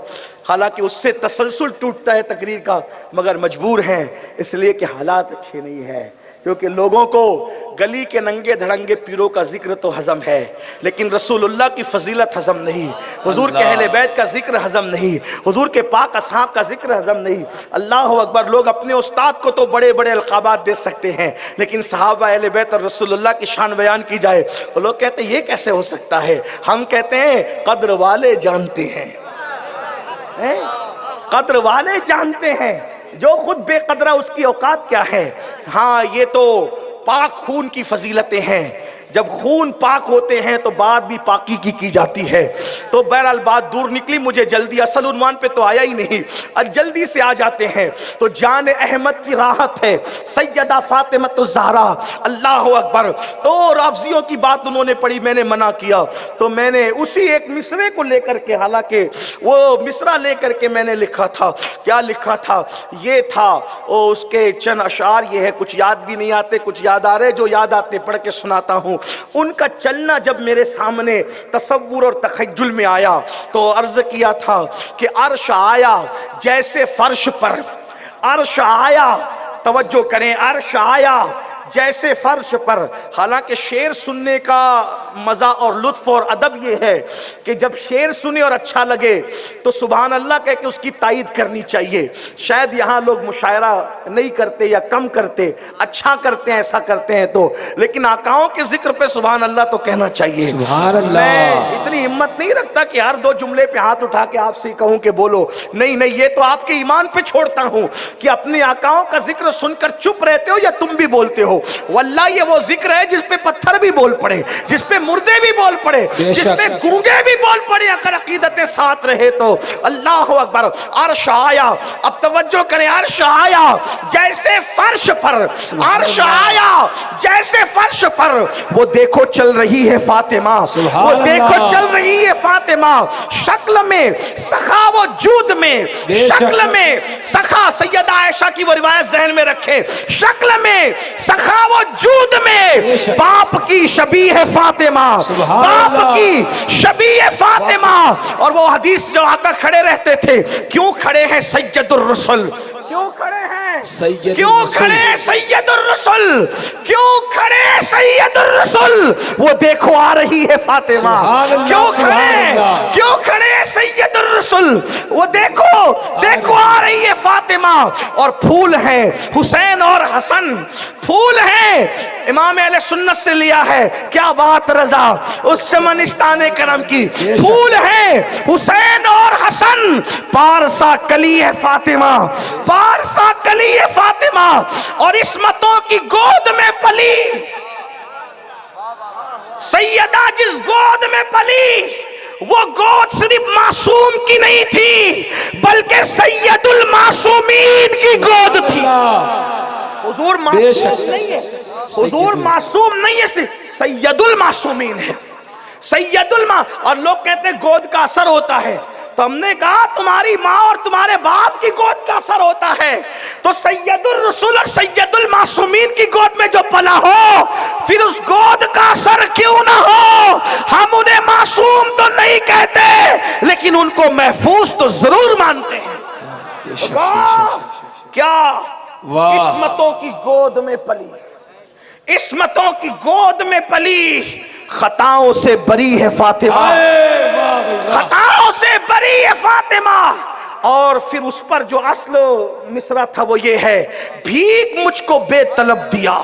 حالانکہ اس سے تسلسل ٹوٹتا ہے تقریر کا، مگر مجبور ہیں اس لیے کہ حالات اچھے نہیں ہیں، کیونکہ لوگوں کو گلی کے ننگے دھڑنگے پیروں کا ذکر تو ہضم ہے لیکن رسول اللہ کی فضیلت ہضم نہیں، حضور کے اہل بیت کا ذکر ہضم نہیں، حضور کے پاک اصحاب کا ذکر ہضم نہیں۔ اللہ اکبر۔ لوگ اپنے استاد کو تو بڑے بڑے القابات دے سکتے ہیں لیکن صحابہ اہل بیت اور رسول اللہ کی شان بیان کی جائے تو لوگ کہتے ہیں یہ کیسے ہو سکتا ہے؟ ہم کہتے ہیں قدر والے جانتے ہیں۔ قدر والے جانتے ہیں، جو خود بے قدرہ اس کی اوقات کیا ہے۔ ہاں یہ تو پاک خون کی فضیلتیں ہیں، جب خون پاک ہوتے ہیں تو بات بھی پاکی کی جاتی ہے۔ تو بہرحال بات دور نکلی، مجھے جلدی، اصل عنوان پہ تو آیا ہی نہیں، اب جلدی سے آ جاتے ہیں۔ تو جان احمد کی راحت ہے سیدہ فاطمہ الزہرا، اللہ اکبر۔ تو رافضیوں کی بات انہوں نے پڑھی، میں نے منع کیا، تو میں نے اسی ایک مصرے کو لے کر کے، حالانکہ وہ مصرع لے کر کے میں نے لکھا تھا، کیا لکھا تھا، یہ تھا، اس کے چند اشعار یہ ہے، کچھ یاد بھی نہیں آتے، کچھ یاد آ رہے، جو یاد آتے پڑھ کے سناتا ہوں۔ ان کا چلنا جب میرے سامنے تصور اور تخیل میں آیا تو عرض کیا تھا کہ عرش آیا جیسے فرش پر، عرش آیا، توجہ کریں، عرش آیا جیسے فرش پر۔ حالانکہ شعر سننے کا مزہ اور لطف اور ادب یہ ہے کہ جب شعر سنے اور اچھا لگے تو سبحان اللہ کہہ کے اس کی تائید کرنی چاہیے۔ شاید یہاں لوگ مشاعرہ نہیں کرتے یا کم کرتے، اچھا کرتے ہیں، ایسا کرتے ہیں تو، لیکن آقاؤں کے ذکر پہ سبحان اللہ تو کہنا چاہیے۔ سبحان اللہ۔ میں اتنی ہمت نہیں رکھتا کہ ہر دو جملے پہ ہاتھ اٹھا کے آپ سے کہوں کہ بولو، نہیں نہیں، یہ تو آپ کے ایمان پہ چھوڑتا ہوں کہ اپنے آقاؤں کا ذکر سن کر چپ رہتے ہو یا تم بھی بولتے ہو۔ واللہ یہ وہ ذکر ہے جس پہ پتھر بھی بول پڑے، جس پہ مردے بھی بول پڑے، جس پہ گونگے بھی بول پڑے، اگر عقیدت ساتھ رہے تو۔ اللہ اکبر۔ عرش آیا، اب توجہ کریں، عرش آیا جیسے فرش پر، عرش آیا جیسے فرش پر، وہ دیکھو چل رہی ہے فاطمہ، وہ دیکھو چل رہی ہے فاطمہ، شکل میں سخا و جود میں، شکل میں سخا، سیدہ عائشہ کی وہ روایت ذہن میں رکھے، شکل میں سخا و جود میں باپ کی شبیہ ہے فاطمہ، باپ کی شبیہ ہے فاطمہ۔ اور وہ حدیث جو آقا کھڑے رہتے تھے، کیوں کھڑے ہیں سید الرسل، کیوں کھڑے ہیں، کیوں کھڑے ہیں سید الرسل، کیوں کھڑے ہیں سید الرسل، وہ دیکھو آ رہی ہے فاطمہ، کیوں کھڑے ہیں، کیوں کھڑے ہیں سید الرسل، وہ دیکھو دیکھو آ رہی ہے فاطمہ۔ اور پھول ہیں حسین اور حسن، پھول ہیں، امام اہل سنت سے لیا ہے، کیا بات رضا اس سمنستان کرم کی، پھول ہیں حسین اور حسن، پارسا کلی ہے فاطمہ، پارسا کلی ہے فاطمہ، اور عصمتوں کی گود میں پلی، سیدہ جس گود میں پلی وہ گود صرف معصوم کی نہیں تھی بلکہ سید المعصومین کی گود تھی۔ حضور معصوم نہیں ہے، حضور معصوم نہیں ہے، سید المعصومین ہے، سید اور لوگ کہتے ہیں گود کا اثر ہوتا ہے، تو ہم نے کہا تمہاری ماں اور تمہارے باپ کی گود کا اثر ہوتا ہے، تو سید الرسول اور سید المعصومین کی گود میں جو پلا ہو، پھر اس گود کا اثر کیوں نہ ہو، ہم انہیں معصوم تو نہیں کہتے لیکن ان کو محفوظ تو ضرور مانتے ہیں۔ کیا عصمتوں کی گود میں پلی، عصمتوں کی گود میں پلی، خطاؤں سے بری ہے فاطمہ، خطاؤں سے بری ہے فاطمہ۔ اور پھر اس پر جو اصل مصرع تھا وہ یہ ہے، بھیک مجھ کو بے طلب دیا،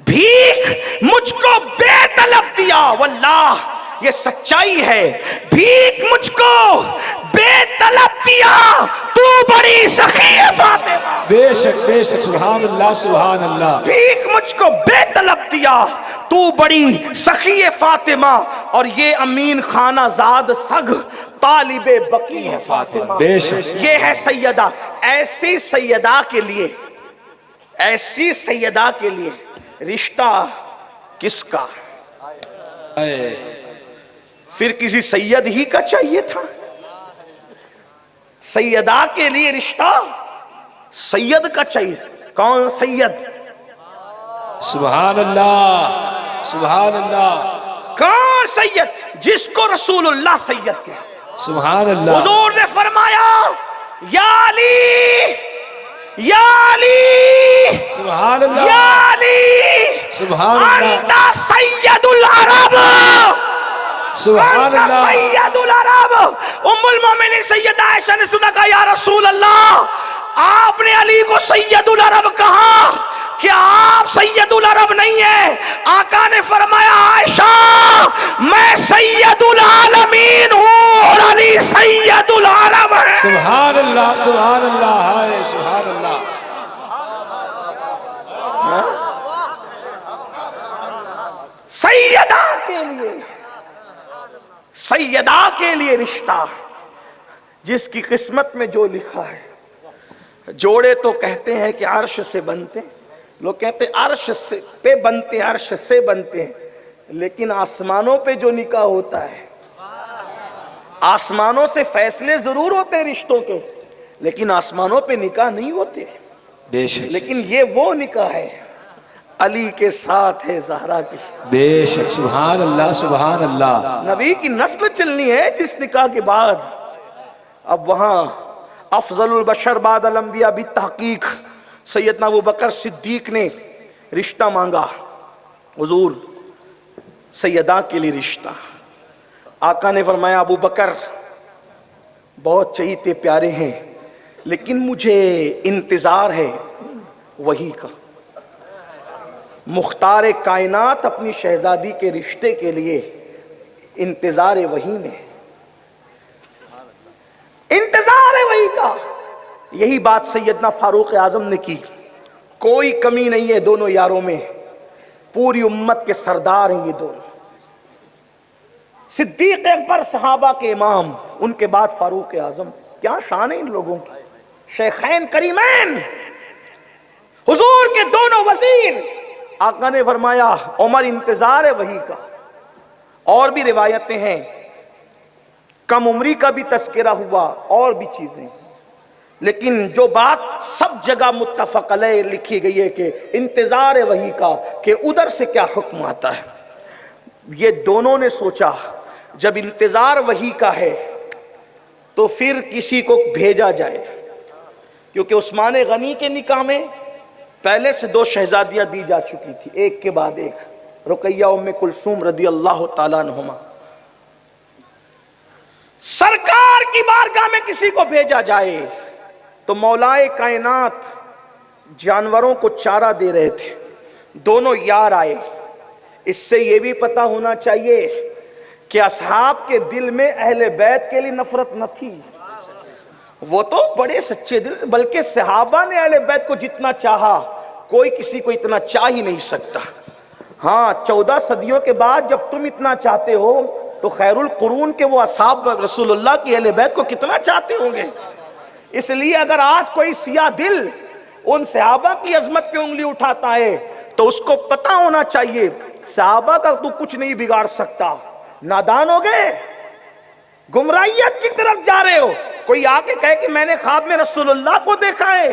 بھیک مجھ کو بے طلب دیا، واللہ یہ سچائی ہے، بھیک مجھ کو بے طلب دیا، تو بڑی سخی ہے فاطمہ، بے شک بے شک، سبحان اللہ سبحان اللہ، بھیک مجھ کو بے طلب دیا، تو بڑی سخی ہے فاطمہ، اور یہ امین خانہ زاد سگ طالب بقی ہے فاطمہ، بے شک، یہ ہے سیدہ۔ ایسی سیدہ کے لیے، ایسی سیدہ کے لیے رشتہ کس کا، پھر کسی سید ہی کا چاہیے تھا؟ سیدہ کے لیے رشتہ سید کا چاہیے، کون سید؟ سبحان اللہ سبحان اللہ، کون سید؟ جس کو رسول اللہ سید کہے۔ سبحان اللہ، حضور نے فرمایا یا علی یا علی سبحان اللہ، یا علی سبحان اللہ، انت سید العرب، سبحان انت اللہ، سید العرب۔ ام المومنین سیدہ عائشہ نے سنا کہا یا رسول اللہ، آپ نے علی کو سید العرب کہا، کیا آپ سید العرب نہیں ہیں؟ آقا نے فرمایا عائشہ میں سید العالمین ہوں اور علی علی سید العرب ہے. سبحان اللہ سبحان اللہ ہے سبحان اللہ. سیدہ کے لیے رشتہ، جس کی قسمت میں جو لکھا ہے. جوڑے تو کہتے ہیں کہ عرش سے بنتے ہیں، لوگ کہتے ہیں عرش سے پہ بنتے ہیں، عرش سے بنتے ہیں، لیکن آسمانوں پہ جو نکاح ہوتا ہے، آسمانوں سے فیصلے ضرور ہوتے ہیں رشتوں کے، لیکن آسمانوں پہ نکاح نہیں ہوتے. بے شک لیکن یہ وہ نکاح ہے علی کے ساتھ ہے زہرا کی. بے شک سبحان اللہ سبحان اللہ. نبی کی نسل چلنی ہے جس نکاح کے بعد. اب وہاں افضل البشر بعد الانبیاء بالتحقیق سیدنا ابو بکر صدیق نے رشتہ مانگا. حضور سیدہ کے لیے رشتہ. آقا نے فرمایا ابو بکر بہت چہیتے پیارے ہیں، لیکن مجھے انتظار ہے وحی کا. مختار کائنات اپنی شہزادی کے رشتے کے لیے انتظار وحی میں، انتظار وحی کا. یہی بات سیدنا فاروق اعظم نے کی. کوئی کمی نہیں ہے دونوں یاروں میں، پوری امت کے سردار ہیں یہ دونوں. صدیق اکبر صحابہ کے امام، ان کے بعد فاروق اعظم. کیا شان ہے ان لوگوں کی. شیخین کریمین، حضور کے دونوں وزیر. آقا نے فرمایا عمر انتظار ہے وحی کا. اور بھی روایتیں ہیں، کم عمری کا بھی تذکرہ ہوا اور بھی چیزیں، لیکن جو بات سب جگہ متفق علیہ لکھی گئی ہے کہ انتظار وحی کا، کہ ادھر سے کیا حکم آتا ہے. یہ دونوں نے سوچا جب انتظار وحی کا ہے تو پھر کسی کو بھیجا جائے، کیونکہ عثمان غنی کے نکاح میں پہلے سے 2 شہزادیاں دی جا چکی تھی، ایک کے بعد ایک، رقیہ ام کلثوم رضی اللہ تعالیٰ عنہما. سرکار کی بارگاہ میں کسی کو بھیجا جائے تو مولائے کائنات جانوروں کو چارہ دے رہے تھے. دونوں یار آئے. اس سے یہ بھی پتہ ہونا چاہیے کہ اصحاب کے دل میں اہل بیت کے لیے نفرت نہ تھی. وہ تو بڑے سچے دل، بلکہ صحابہ نے اہل بیت کو جتنا چاہا کوئی کسی کو اتنا چاہ ہی نہیں سکتا. ہاں 14 صدیوں کے بعد جب تم اتنا چاہتے ہو تو خیر القرون کے وہ اصحاب رسول اللہ کی اہل بیت کو کتنا چاہتے ہوں گے. اس لیے اگر آج کوئی سیاہ دل ان صحابہ کی عظمت پہ انگلی اٹھاتا ہے تو اس کو پتہ ہونا چاہیے صحابہ کا تو کچھ نہیں بگاڑ سکتا. نادان ہو گئے، گمراہیت کی طرف جا رہے ہو. کوئی آ کے کہے کہ میں نے خواب میں رسول اللہ کو دیکھا ہے،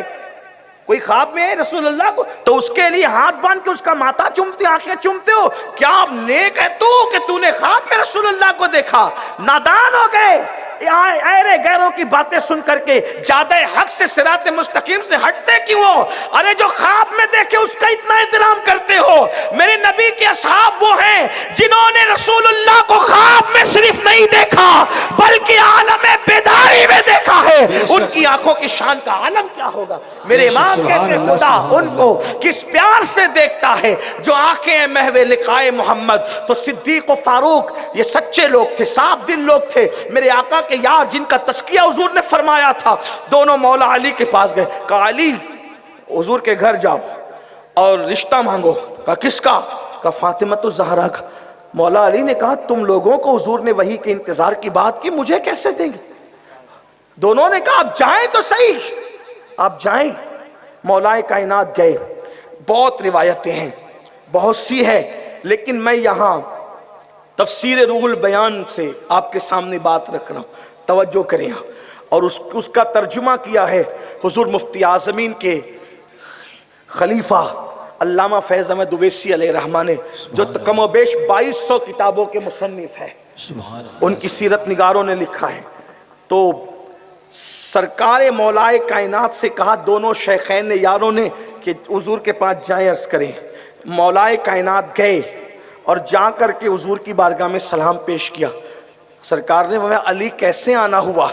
کوئی خواب میں رسول اللہ کو، تو اس کے لیے ہاتھ باندھ کے اس کا ماتھا چومتے، آنکھیں چومتے ہو. کیا اب نیک ہے تو کہ تو نے خواب میں رسول اللہ کو دیکھا؟ نادان ہو گئے. ایرے غیروں کی باتیں سن کر کے جادہ حق سے صراط مستقیم سے ہٹتے کیوں ہو؟ ارے جو خواب میں دیکھے اس کا اتنا احترام کرتے ہو. میرے نبی کے اصحاب وہ ہیں جنہوں نے رسول اللہ کو خواب میں صرف نہیں دیکھا بلکہ عالم بیداری میں دیکھا ہے. ان کی آنکھوں کی شان کا عالم کیا ہوگا. میرے امام کہتے ہیں خدا ان کو کس پیار سے دیکھتا ہے جو آنکھیں محو لقائے محمد. تو صدیق و فاروق یہ سچے لوگ تھے، صاف دل لوگ تھے. میرے آقا کے یار جن کا تذکیہ حضور نے فرمایا تھا، دونوں مولا علی کے پاس گئے. کہا علی حضور کے گھر جاؤ اور رشتہ مانگو. کہا کس کا؟ کہا فاطمۃ الزہرا کا. مولا علی نے کہا تم لوگوں کو حضور نے وحی کے انتظار کی بات کی، مجھے کیسے دیں گے؟ دونوں نے کہا آپ جائیں تو صحیح، آپ جائیں. مولائے کائنات گئے. بہت روایتیں ہیں، بہت سی ہے، لیکن میں یہاں تفسیر روح البیان سے آپ کے سامنے بات رکھ رہا ہوں، توجہ کریں. اور اس کا ترجمہ کیا ہے حضور مفتی اعظمین کے خلیفہ علامہ فیض احمد اویسی علیہ الرحمہ نے، جو کم و بیش 2200 کتابوں کے مصنف ہے. ان کی سیرت نگاروں نے لکھا ہے. تو سرکار مولائے کائنات سے کہا دونوں شیخین نے، یاروں نے، کہ حضور کے پاس جائیں عرض کریں. مولائے کائنات گئے اور جا کر کے حضور کی بارگاہ میں سلام پیش کیا. سرکار نے فرمایا علی کیسے آنا ہوا؟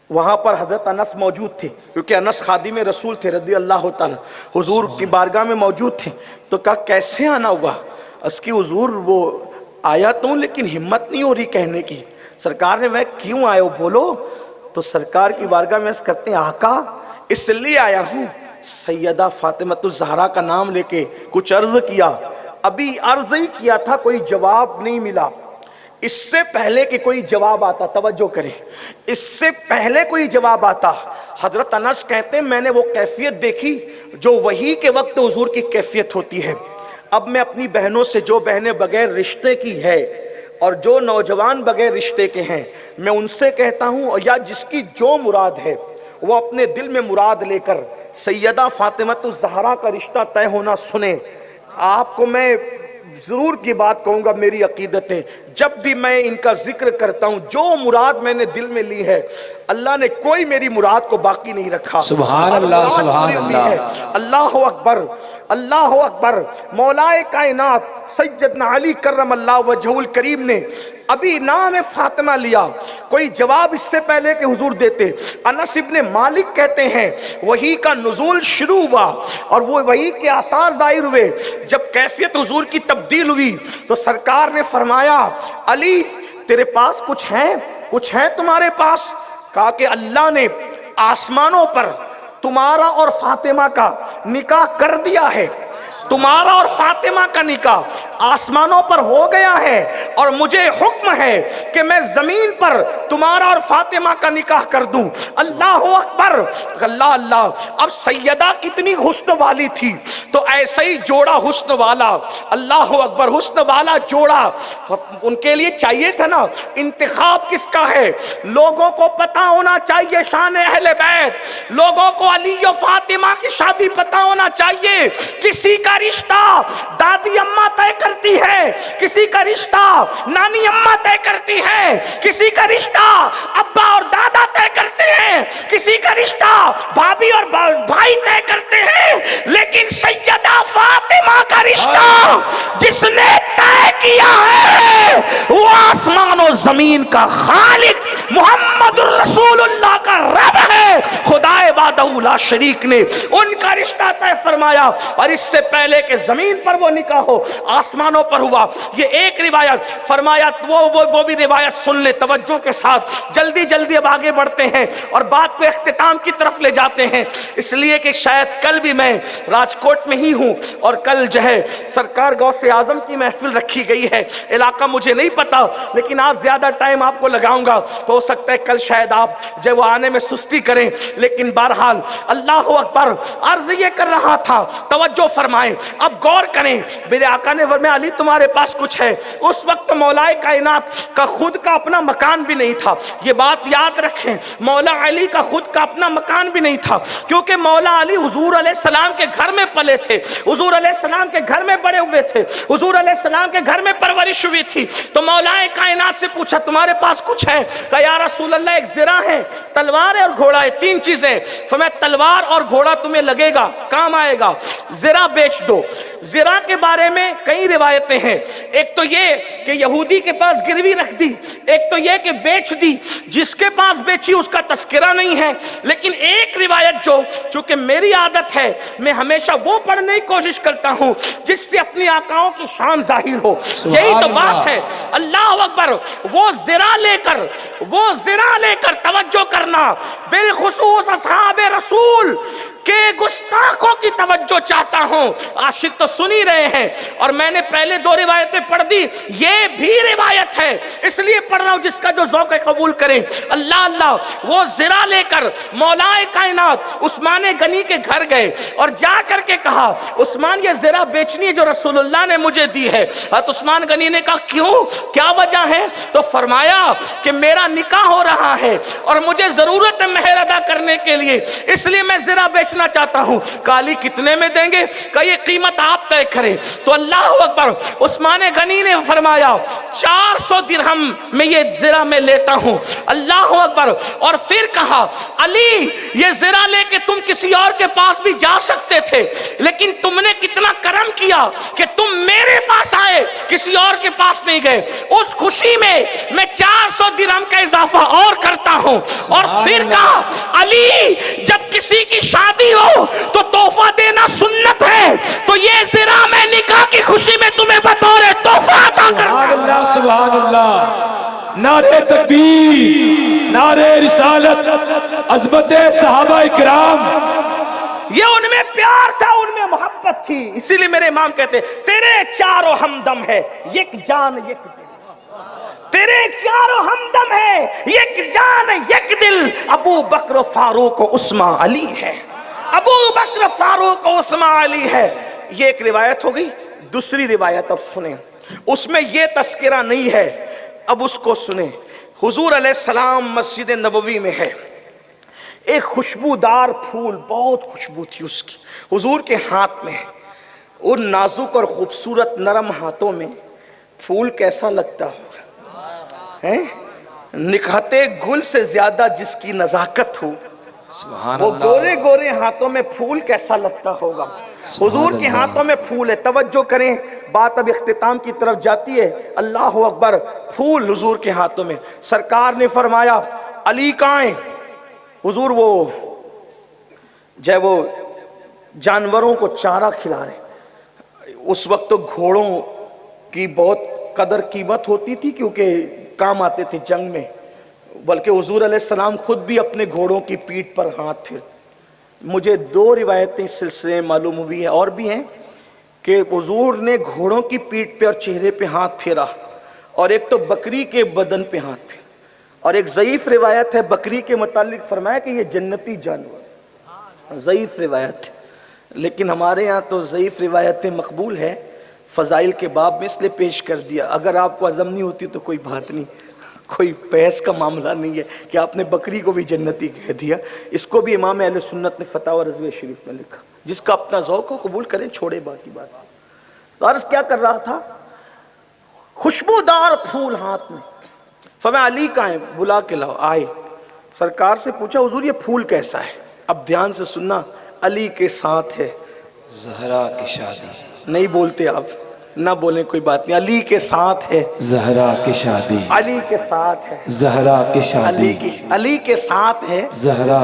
وہاں پر حضرت انس موجود تھے، کیونکہ انس خادم رسول تھے رضی اللہ تعالی، حضور کی بارگاہ میں موجود تھے. تو کہا کیسے آنا ہوا؟ اس کی حضور وہ آیا تو لیکن ہمت نہیں ہو رہی کہنے کی. سرکار نے میں کیوں آئے ہو بولو؟ تو سرکار کی بارگاہ میں عرض کرتے ہیں آقا اس لیے آیا ہوں سیدہ فاطمہ الزہرا کا نام لے کے کچھ عرض کیا، ابھی عرض ہی کیا تھا کوئی جواب نہیں ملا، اس سے پہلے کہ کوئی جواب آتا، توجہ کریں، اس سے پہلے کوئی جواب آتا، حضرت انس کہتے ہیں میں نے وہ کیفیت دیکھی جو وحی کے وقت حضور کی کیفیت ہوتی ہے۔ اب میں اپنی بہنوں سے، جو بہنیں بغیر رشتے کی ہے اور جو نوجوان بغیر رشتے کے ہیں، میں ان سے کہتا ہوں یا جس کی جو مراد ہے وہ اپنے دل میں مراد لے کر سیدہ فاطمہ الزہرا کا رشتہ طے ہونا سنیں۔ آپ کو میں ضرور کی بات کہوں گا، میری عقیدت ہے جب بھی میں ان کا ذکر کرتا ہوں جو مراد میں نے دل میں لی ہے اللہ نے کوئی میری مراد کو باقی نہیں رکھا۔ سبحان اللہ سبحان اللہ۔ اللہ اکبر اللہ اکبر۔ مولا کائنات سیدنا علی کرم اللہ وجہہ الکریم نے ابھی نام فاطمہ لیا، کوئی جواب اس سے پہلے کہ حضور دیتے۔ انس ابن مالک کہتے ہیں وحی کا نزول شروع ہوا اور وہ وحی کے آثار ظاہر ہوئے، جب کیفیت حضور کی تبدیل ہوئی تو سرکار نے فرمایا علی تیرے پاس کچھ ہے تمہارے پاس؟ کہا کہ اللہ نے آسمانوں پر تمہارا اور فاطمہ کا نکاح کر دیا ہے، تمہارا اور فاطمہ کا نکاح آسمانوں پر ہو گیا ہے اور مجھے حکم ہے کہ میں زمین پر تمہارا اور فاطمہ کا نکاح کر دوں۔ اللہ اکبر اللہ اللہ۔ اب سیدہ کتنی حسن والی تھی تو ایسا ہی جوڑا حسن والا، اللہ اکبر، حسن والا جوڑا ان کے لیے چاہیے تھا نا۔ انتخاب کس کا ہے؟ لوگوں کو پتا ہونا چاہیے شان اہل بیت، لوگوں کو علی و فاطمہ کی شادی پتا ہونا چاہیے۔ کسی کا رشتہ دادی اماں طے کرتی ہے، کسی کا رشتہ نانی اماں طے کرتی ہے، کسی کا رشتہ ابا اور دادا طے کرتے ہیں، کسی کا رشتہ بھابھی اور بھائی طے کرتے ہیں، لیکن سیدہ فاطمہ کا رشتہ جس نے طے کیا ہے وہ آسمان و زمین کا خالق محمد الرسول اللہ کا رب ہے، خدا وحدہ لا شریک نے ان کا رشتہ طے فرمایا۔ اور اس سے پہلے کہ زمین پر وہ نکاح ہو آسمانوں پر ہوا۔ یہ ایک روایت فرمایا، وہ بھی روایت سن لے توجہ کے ساتھ، جلدی جلدی اب آگے بڑھتے ہیں اور بات کو اختتام کی طرف لے جاتے ہیں، اس لیے کہ شاید کل بھی میں راجکوٹ میں ہی ہوں اور کل جو ہے سرکار غوث اعظم کی محفل رکھی گئی ہے، علاقہ مجھے نہیں پتا لیکن آج زیادہ ٹائم آپ کو لگاؤں گا تو ہو سکتا ہے کل شاید آپ جو وہ آنے میں سستی کریں، لیکن بہرحال اللہ اکبر عرض یہ کر رہا تھا، توجہ فرمائیں، اب غور کریں۔ میرے آقا نے فرمایا علی تمہارے پاس کچھ ہے۔ اس وقت مولا کائنات کا خود کا اپنا مکان بھی نہیں تھا، یہ بات یاد رکھیں، مولا علی کا خود کا اپنا مکان بھی نہیں تھا، کیونکہ مولا علی حضور علیہ السلام کے گھر میں پلے تھے، حضور علیہ السلام کے گھر میں بڑے ہوئے تھے، حضور علیہ السلام کے گھر میں پرورش ہوئی تھی۔ تو مولا کائنات سے پوچھا تمہارے پاس کچھ ہے؟ کہا یا رسول اللہ ایک زرہ ہے، تلوار ہے اور گھوڑا ہے، تین چیزیں۔ فرمایا تلوار اور گھوڑا تمہیں لگے گا، کام آئے گا، زرہ بیچ دو۔ زرہ کے بارے میں کئی روایتیں ہیں، ایک تو یہ کہ یہودی کے پاس گروی رکھ دی، ایک تو یہ کہ بیچ دی، جس کے پاس بیچی اس کا تذکرہ نہیں ہے، لیکن ایک روایت جو چونکہ میری عادت ہے میں ہمیشہ وہ پڑھنے کی کوشش کرتا ہوں جس سے اپنی آقاؤں کی شان ظاہر ہو، یہی تو بات ہے۔ اللہ اکبر، وہ زرہ لے کر توجہ کرنا، بالخصوص اصحاب رسول کے گستاخوں کی توجہ چاہتا ہوں۔ عاشق تو سن ہی رہے ہیں اور میں نے پہلے دو روایتیں پڑھ دی، یہ بھی روایت ہے اس لیے پڑھ رہا ہوں جس کا جو ذوق قبول کرے۔ اللہ اللہ، وہ زرہ لے کر مولا کائنات عثمان غنی کے گھر گئے اور جا کر کے کہا عثمان یہ زرہ بیچنی ہے جو رسول اللہ نے مجھے دی ہے۔ حضرت عثمان غنی نے کہا کیوں، کیا وجہ ہے؟ تو فرمایا کہ میرا نکاح ہو رہا ہے اور مجھے ضرورت ہے مہر ادا کرنے کے لیے، اس لیے میں زرہ بیچنا چاہتا ہوں۔ کالی کتنے میں دیں گے؟ کہ یہ قیمت آپ طے کریں۔ تو اللہ اکبر، عثمان غنی نے فرمایا 400 درہم میں یہ زرہ میں لیتا ہوں۔ اللہ اکبر، اور پھر کہا علی یہ زرہ لے کے تم کسی اور کے پاس بھی جا سکتے تھے، لیکن تم نے کتنا کرم کیا کہ تم میرے پاس آئے، کسی اور کے پاس نہیں گئے، اس خوشی میں 400 درہم کا اضافہ اور کرتا ہوں۔ اور پھر کہا علی جب کسی کی شادی ہو تو تحفہ دینا سنت ہے، تو یہ زرہ میں نکاح کی خوشی میں تمہیں بطور تحفہ عطا کرتا ہوں۔ سبحان اللہ سبحان اللہ۔ نعرے تکبیر، نعرے رسالت، عظمت صحابہ کرام. یہ ان میں پیار تھا، ان میں محبت تھی. اسی لیے میرے امام کہتے ہیں تیرے چاروں ہمدم ہے یک جان یک دل. تیرے چاروں ہمدم ہے یک جان یک دل. ابو بکر فاروق و عثمان علی ہے. ابو بکر فاروق و عثمان علی ہے. یہ ایک روایت ہو گئی. دوسری روایت اب سنیں، اس میں یہ تذکرہ نہیں ہے، اب اس کو سنیں. حضور علیہ السلام مسجد نبوی میں ہے. ایک خوشبودار پھول، بہت خوشبو تھی اس کی، حضور کے ہاتھ میں ہے. ان نازک اور خوبصورت نرم ہاتھوں میں پھول کیسا لگتا ہوگا، ہیں؟ نکھتے گل سے زیادہ جس کی نزاکت ہو، سبحان وہ اللہ. گورے گورے ہاتھوں میں پھول کیسا لگتا ہوگا. حضور کے ہاتھوں میں پھول ہے. توجہ کریں، بات اب اختتام کی طرف جاتی ہے. اللہ اکبر. پھول حضور کے ہاتھوں میں. سرکار نے فرمایا علی کہاں ہیں؟ حضور وہ جانوروں کو چارہ کھلا رہے. اس وقت تو گھوڑوں کی بہت قدر قیمت ہوتی تھی کیونکہ کام آتے تھے جنگ میں، بلکہ حضور علیہ السلام خود بھی اپنے گھوڑوں کی پیٹھ پر ہاتھ پھرتے. مجھے 2 روایتیں اس سلسلے میں معلوم ہوئی ہیں، اور بھی ہیں، کہ حضور نے گھوڑوں کی پیٹھ پہ اور چہرے پہ ہاتھ پھیرا، اور ایک تو بکری کے بدن پہ ہاتھ پھیرا. اور ایک ضعیف روایت ہے بکری کے متعلق فرمایا کہ یہ جنتی جانور. ضعیف روایت ہے، لیکن ہمارے ہاں تو ضعیف روایتیں مقبول ہے. فضائل کے باب میں اس لیے پیش کر دیا. اگر آپ کو عزم نہیں ہوتی تو کوئی بات نہیں، کوئی بحث کا معاملہ نہیں ہے کہ آپ نے بکری کو بھی جنتی کہہ دیا. اس کو بھی امام اہل سنت نے فتاوی رضویہ شریف میں لکھا. جس کا اپنا ذوق ہو قبول کریں، چھوڑے باقی بات. تو عرض کیا کر رہا تھا، خوشبودار پھول ہاتھ میں. فرمایا علی کہاں ہیں؟ بلا کے لاؤ. آئے. سرکار سے پوچھا حضور یہ پھول کیسا ہے؟ اب دھیان سے سننا. علی کے ساتھ ہے. زہرا کی شادی. نہیں بولتے آپ، نہ بولیں کوئی بات نہیں. علی کے ساتھ ہے. زہرا کی شادی. علی کے ساتھ ہے. زہرا کی شادی. علی کے ساتھ ہے. زہرا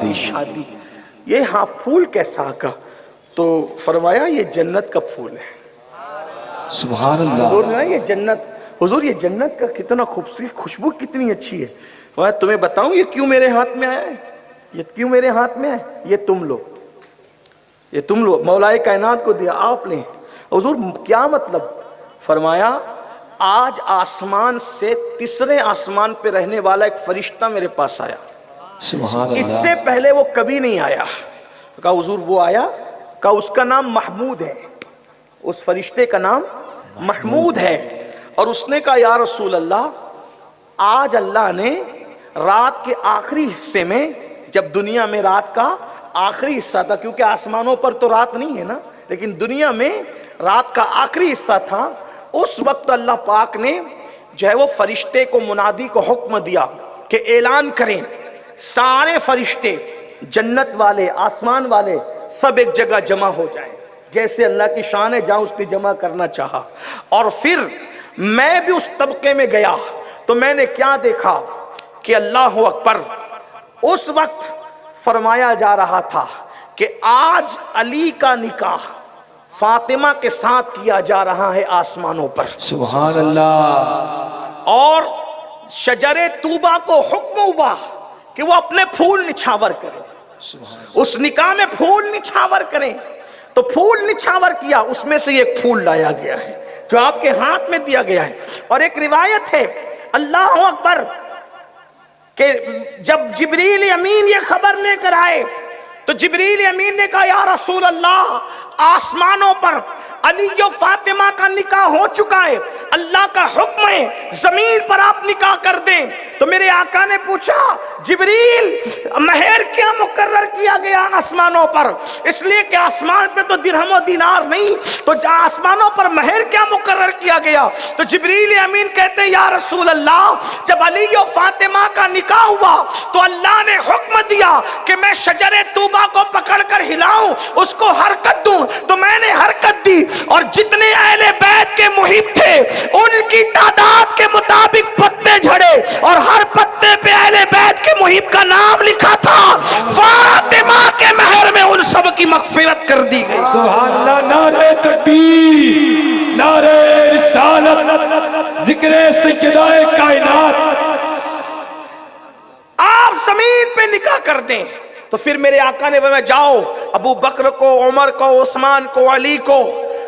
کی شادی. یہ ہاں پھول کیسا کا؟ تو فرمایا یہ جنت کا پھول ہے. سبحان حضور اللہ. نے یہ جنت، حضور یہ جنت کا کتنا خوبصورت، خوشبو کتنی اچھی ہے. فرمایا تمہیں بتاؤں یہ کیوں میرے ہاتھ میں آیا ہے؟ یہ کیوں میرے ہاتھ میں ہے؟ یہ تم لو، یہ تم لو. مولائے کائنات کو دیا، آپ لیں. حضور کیا مطلب؟ فرمایا آج آسمان سے تیسرے آسمان پہ رہنے والا ایک فرشتہ میرے پاس آیا. سبحان اس اللہ. سے پہلے وہ کبھی نہیں آیا. کہا حضور وہ آیا. کہا اس کا نام محمود ہے. اس فرشتے کا نام محمود ہے. اور اس نے کہا یا رسول اللہ، آج اللہ نے رات کے آخری حصے میں، جب دنیا میں رات کا آخری حصہ تھا، کیونکہ آسمانوں پر تو رات نہیں ہے نا، لیکن دنیا میں رات کا آخری حصہ تھا، اس وقت اللہ پاک نے جو ہے وہ فرشتے کو، منادی کو حکم دیا کہ اعلان کریں سارے فرشتے، جنت والے، آسمان والے، سب ایک جگہ جمع ہو جائیں. جیسے اللہ کی شان ہے، جہاں اس نے جمع کرنا چاہا. اور پھر میں بھی اس طبقے میں گیا تو میں نے کیا دیکھا کہ اللہ اکبر، اس وقت فرمایا جا رہا تھا کہ آج علی کا نکاح فاطمہ کے ساتھ کیا جا رہا ہے آسمانوں پر. سبحان اللہ. اور شجر طوبہ کو حکم ہوا کہ وہ اپنے پھول نچھاور کریں، اس نکاح میں پھول نچھاور کریں. تو پھول نچھاور کیا، اس میں سے ایک پھول لایا گیا ہے جو آپ کے ہاتھ میں دیا گیا ہے. اور ایک روایت ہے، اللہ اکبر، کہ جب جبریل امین یہ خبر لے کر آئے تو جبریل امین نے کہا یا رسول اللہ، آسمانوں پر علی و فاطمہ کا نکاح ہو چکا ہے، اللہ کا حکم ہے زمین پر آپ نکاح کر دیں. تو میرے آقا نے پوچھا جبریل مہر کیا مقرر کیا گیا آسمانوں پر؟ اس لیے کہ آسمان پہ تو درہم و دینار نہیں، تو آسمانوں پر مہر کیا مقرر کیا گیا؟ تو جبریل امین کہتے یا رسول اللہ، جب علی و فاطمہ کا نکاح ہوا تو اللہ نے حکم دیا کہ میں شجر طوبہ کو پکڑ کر ہلاؤں، اس کو حرکت دوں. تو میں نے حرکت دی، اور جتنے اہل بیت کے محب تھے ان کی تعداد کے مطابق پتے جھڑے، اور ہر پتے پہ اہل بیت کے محب کا نام لکھا تھا. فاطمہ کے مہر میں ان سب کی مغفرت کر دی گئی. سبحان اللہ. نعرہ تکبیر، نعرہ رسالت، ذکر سیدہ کائنات. نکاح کر دیں. تو پھر میرے آقا نے فرمایا جاؤ ابو بکر کو، عمر کو، عثمان کو، علی کو،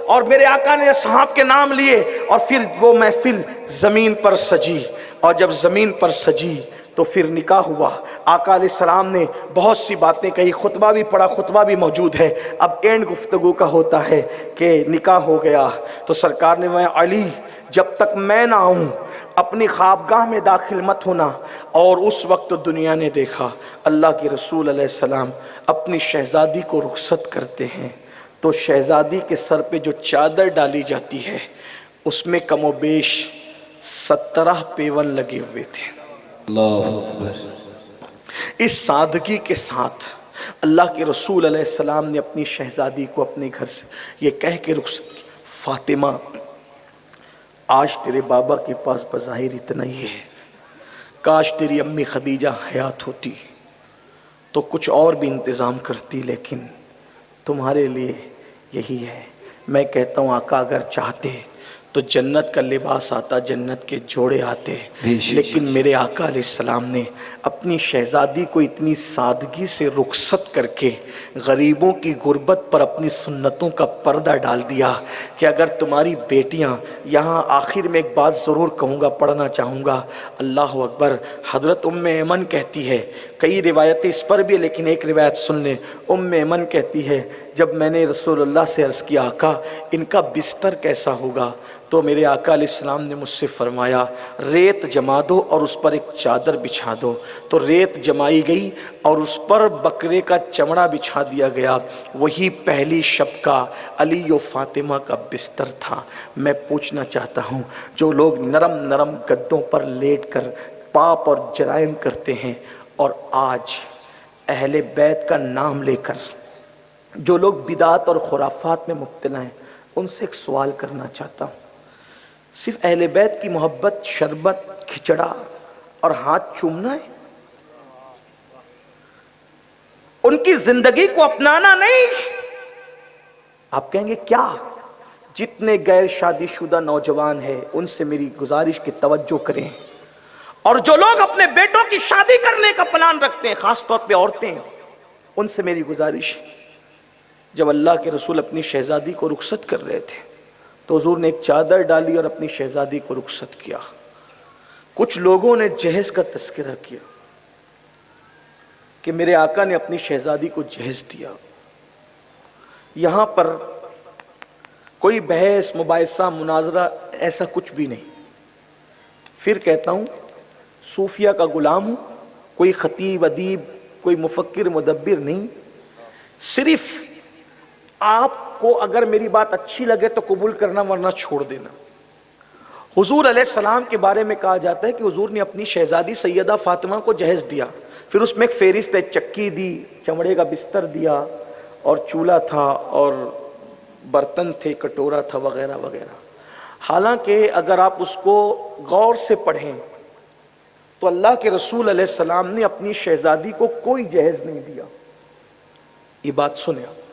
اور میرے آقا نے صحاب کے نام لیے. اور پھر وہ محفل زمین پر سجی، اور جب زمین پر سجی تو پھر نکاح ہوا. آقا علیہ السلام نے بہت سی باتیں کہی، خطبہ بھی پڑھا، خطبہ بھی موجود ہے. اب اینڈ گفتگو کا ہوتا ہے کہ نکاح ہو گیا تو سرکار نے فرمایا علی جب تک میں نہ آؤں اپنی خوابگاہ میں داخل مت ہونا. اور اس وقت دنیا نے دیکھا اللہ کے رسول علیہ السلام اپنی شہزادی کو رخصت کرتے ہیں تو شہزادی کے سر پہ جو چادر ڈالی جاتی ہے اس میں کم و بیش 17 پیون لگے ہوئے تھے. اللہ اکبر. اس سادگی کے ساتھ اللہ کے رسول علیہ السلام نے اپنی شہزادی کو اپنے گھر سے یہ کہہ کے رخصت کی فاطمہ آج تیرے بابا کے پاس بظاہر اتنا ہی ہے، کاش تیری امی خدیجہ حیات ہوتی تو کچھ اور بھی انتظام کرتی، لیکن تمہارے لیے یہی ہے. میں کہتا ہوں آقا اگر چاہتے تو جنت کا لباس آتا، جنت کے جوڑے آتے، لیکن میرے آقا علیہ السلام نے اپنی شہزادی کو اتنی سادگی سے رخصت کر کے غریبوں کی غربت پر اپنی سنتوں کا پردہ ڈال دیا کہ اگر تمہاری بیٹیاں یہاں آخر میں ایک بات ضرور کہوں گا، پڑھنا چاہوں گا. اللہ اکبر. حضرت ام ایمن کہتی ہے، کئی روایتیں اس پر بھی، لیکن ایک روایت سن لیں. ام ایمن کہتی ہے جب میں نے رسول اللہ سے عرض کیا آقا ان کا بستر کیسا ہوگا تو میرے آقا علیہ السلام نے مجھ سے فرمایا ریت جما دو اور اس پر ایک چادر بچھا دو. تو ریت جمائی گئی اور اس پر بکرے کا چمڑا بچھا دیا گیا. وہی پہلی شب کا علی و فاطمہ کا بستر تھا. میں پوچھنا چاہتا ہوں جو لوگ نرم نرم گدوں پر لیٹ کر پاپ اور جرائم کرتے ہیں اور آج اہل بیت کا نام لے کر جو لوگ بدعات اور خرافات میں مبتلا ہیں ان سے ایک سوال کرنا چاہتا ہوں. صرف اہل بیت کی محبت، شربت، کھچڑا اور ہاتھ چومنا ہے؟ ان کی زندگی کو اپنانا نہیں؟ آپ کہیں گے کیا؟ جتنے غیر شادی شدہ نوجوان ہیں ان سے میری گزارش کی توجہ کریں، اور جو لوگ اپنے بیٹوں کی شادی کرنے کا پلان رکھتے ہیں خاص طور پہ عورتیں ان سے میری گزارش. جب اللہ کے رسول اپنی شہزادی کو رخصت کر رہے تھے تو حضور نے ایک چادر ڈالی اور اپنی شہزادی کو رخصت کیا. کچھ لوگوں نے جہیز کا تذکرہ کیا کہ میرے آقا نے اپنی شہزادی کو جہیز دیا. یہاں پر کوئی بحث، مباحثہ، مناظرہ ایسا کچھ بھی نہیں. پھر کہتا ہوں صوفیہ کا غلام ہوں، کوئی خطیب، ادیب، کوئی مفکر، مدبر نہیں. صرف آپ کو اگر میری بات اچھی لگے تو قبول کرنا ورنہ چھوڑ دینا. حضور علیہ السلام کے بارے میں کہا جاتا ہے کہ حضور نے اپنی شہزادی سیدہ فاطمہ کو جہیز دیا، پھر اس میں ایک فہرست ہے، چکی دی، چمڑے کا بستر دیا، اور چولہا تھا، اور برتن تھے، کٹورا تھا، وغیرہ وغیرہ. حالانکہ اگر آپ اس کو غور سے پڑھیں تو اللہ کے رسول علیہ السلام نے اپنی شہزادی کو کوئی جہیز نہیں دیا. یہ بات سنیں آپ،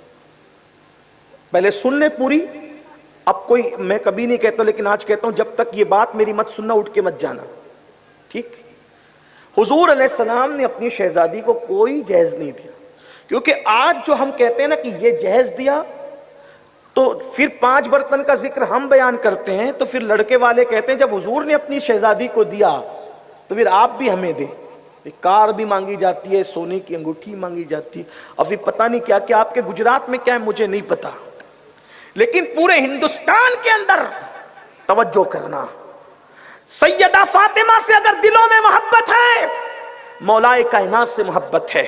پہلے سن لیں پوری. اب کوئی، میں کبھی نہیں کہتا لیکن آج کہتا ہوں، جب تک یہ بات میری مت سننا اٹھ کے مت جانا، ٹھیک؟ حضور علیہ السلام نے اپنی شہزادی کو کوئی جہیز نہیں دیا. کیونکہ آج جو ہم کہتے ہیں نا کہ یہ جہیز دیا تو پھر 5 برتن کا ذکر ہم بیان کرتے ہیں تو پھر لڑکے والے کہتے ہیں جب حضور نے اپنی شہزادی کو دیا تو پھر آپ بھی ہمیں دیں. کار بھی مانگی جاتی ہے، سونے کی انگوٹھی مانگی جاتی ہے، اور پھر پتہ نہیں کیا کہ آپ کے گجرات میں کیا ہے مجھے نہیں پتا، لیکن پورے ہندوستان کے اندر توجہ کرنا. سیدہ فاطمہ سے اگر دلوں میں محبت ہے، مولائے کائنات سے محبت ہے،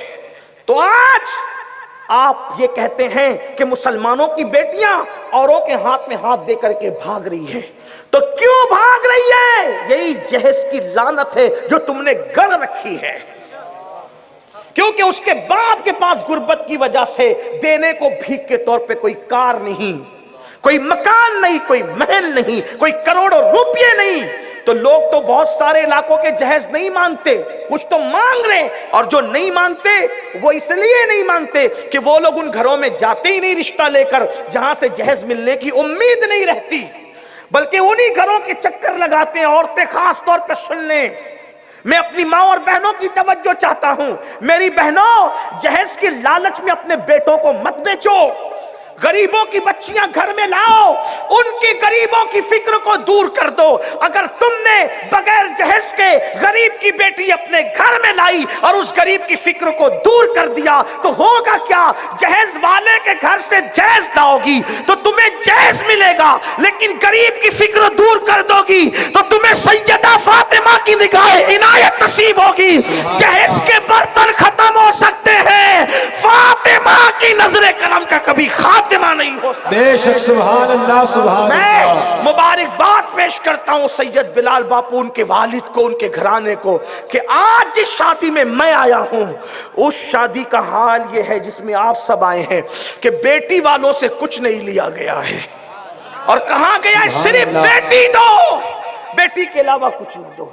تو آج آپ یہ کہتے ہیں کہ مسلمانوں کی بیٹیاں اوروں کے ہاتھ میں ہاتھ دے کر کے بھاگ رہی ہے. تو کیوں بھاگ رہی ہے؟ یہی جہیز کی لعنت ہے جو تم نے گڑ رکھی ہے. کیونکہ اس کے باپ کے پاس غربت کی وجہ سے دینے کو بھیک کے طور پہ کوئی کار نہیں، کوئی مکان نہیں، کوئی محل نہیں، کوئی کروڑوں روپیے نہیں. تو لوگ تو بہت سارے علاقوں کے جہیز نہیں مانگتے، کچھ تو مانگ رہے، اور جو نہیں مانگتے وہ اس لیے نہیں مانگتے کہ وہ لوگ ان گھروں میں جاتے ہی نہیں رشتہ لے کر جہاں سے جہیز ملنے کی امید نہیں رہتی، بلکہ انہی گھروں کے چکر لگاتے ہیں. عورتیں خاص طور پہ سن لیں، میں اپنی ماں اور بہنوں کی توجہ چاہتا ہوں. میری بہنوں، جہیز کی لالچ میں اپنے بیٹوں کو مت بیچو. غریبوں کی بچیاں گھر میں لاؤ، ان کی غریبوں کی فکر کو دور کر دو. اگر تم نے بغیر جہیز کے غریب کی بیٹی اپنے گھر میں لائی اور اس غریب کی فکر کو دور کر دیا تو ہوگا کیا؟ جہیز والے کے گھر سے جہیز لاؤ گی تو تمہیں جہیز ملے گا، لیکن غریب کی فکر دور کر دو گی تو تمہیں سیدہ فاطمہ کی نگاہ عنایت نصیب ہوگی. جہیز کے برتن ختم ہو سکتے ہیں، فاطمہ کی نظر کرم کا کبھی خاتمہ نہیں ہو سکتا. بے شک سبحان اللہ سبحان میں اللہ. مبارکباد پیش کرتا ہوں سید بلال باپو، ان کے والد کو، ان کے گھرانے کو، کہ آج جس شادی میں میں آیا ہوں اس شادی کا حال یہ ہے جس میں آپ سب آئے ہیں کہ بیٹی والوں سے کچھ نہیں لیا گیا ہے اور کہا گیا ہے صرف بیٹی دو، بیٹی کے علاوہ کچھ نہ دو.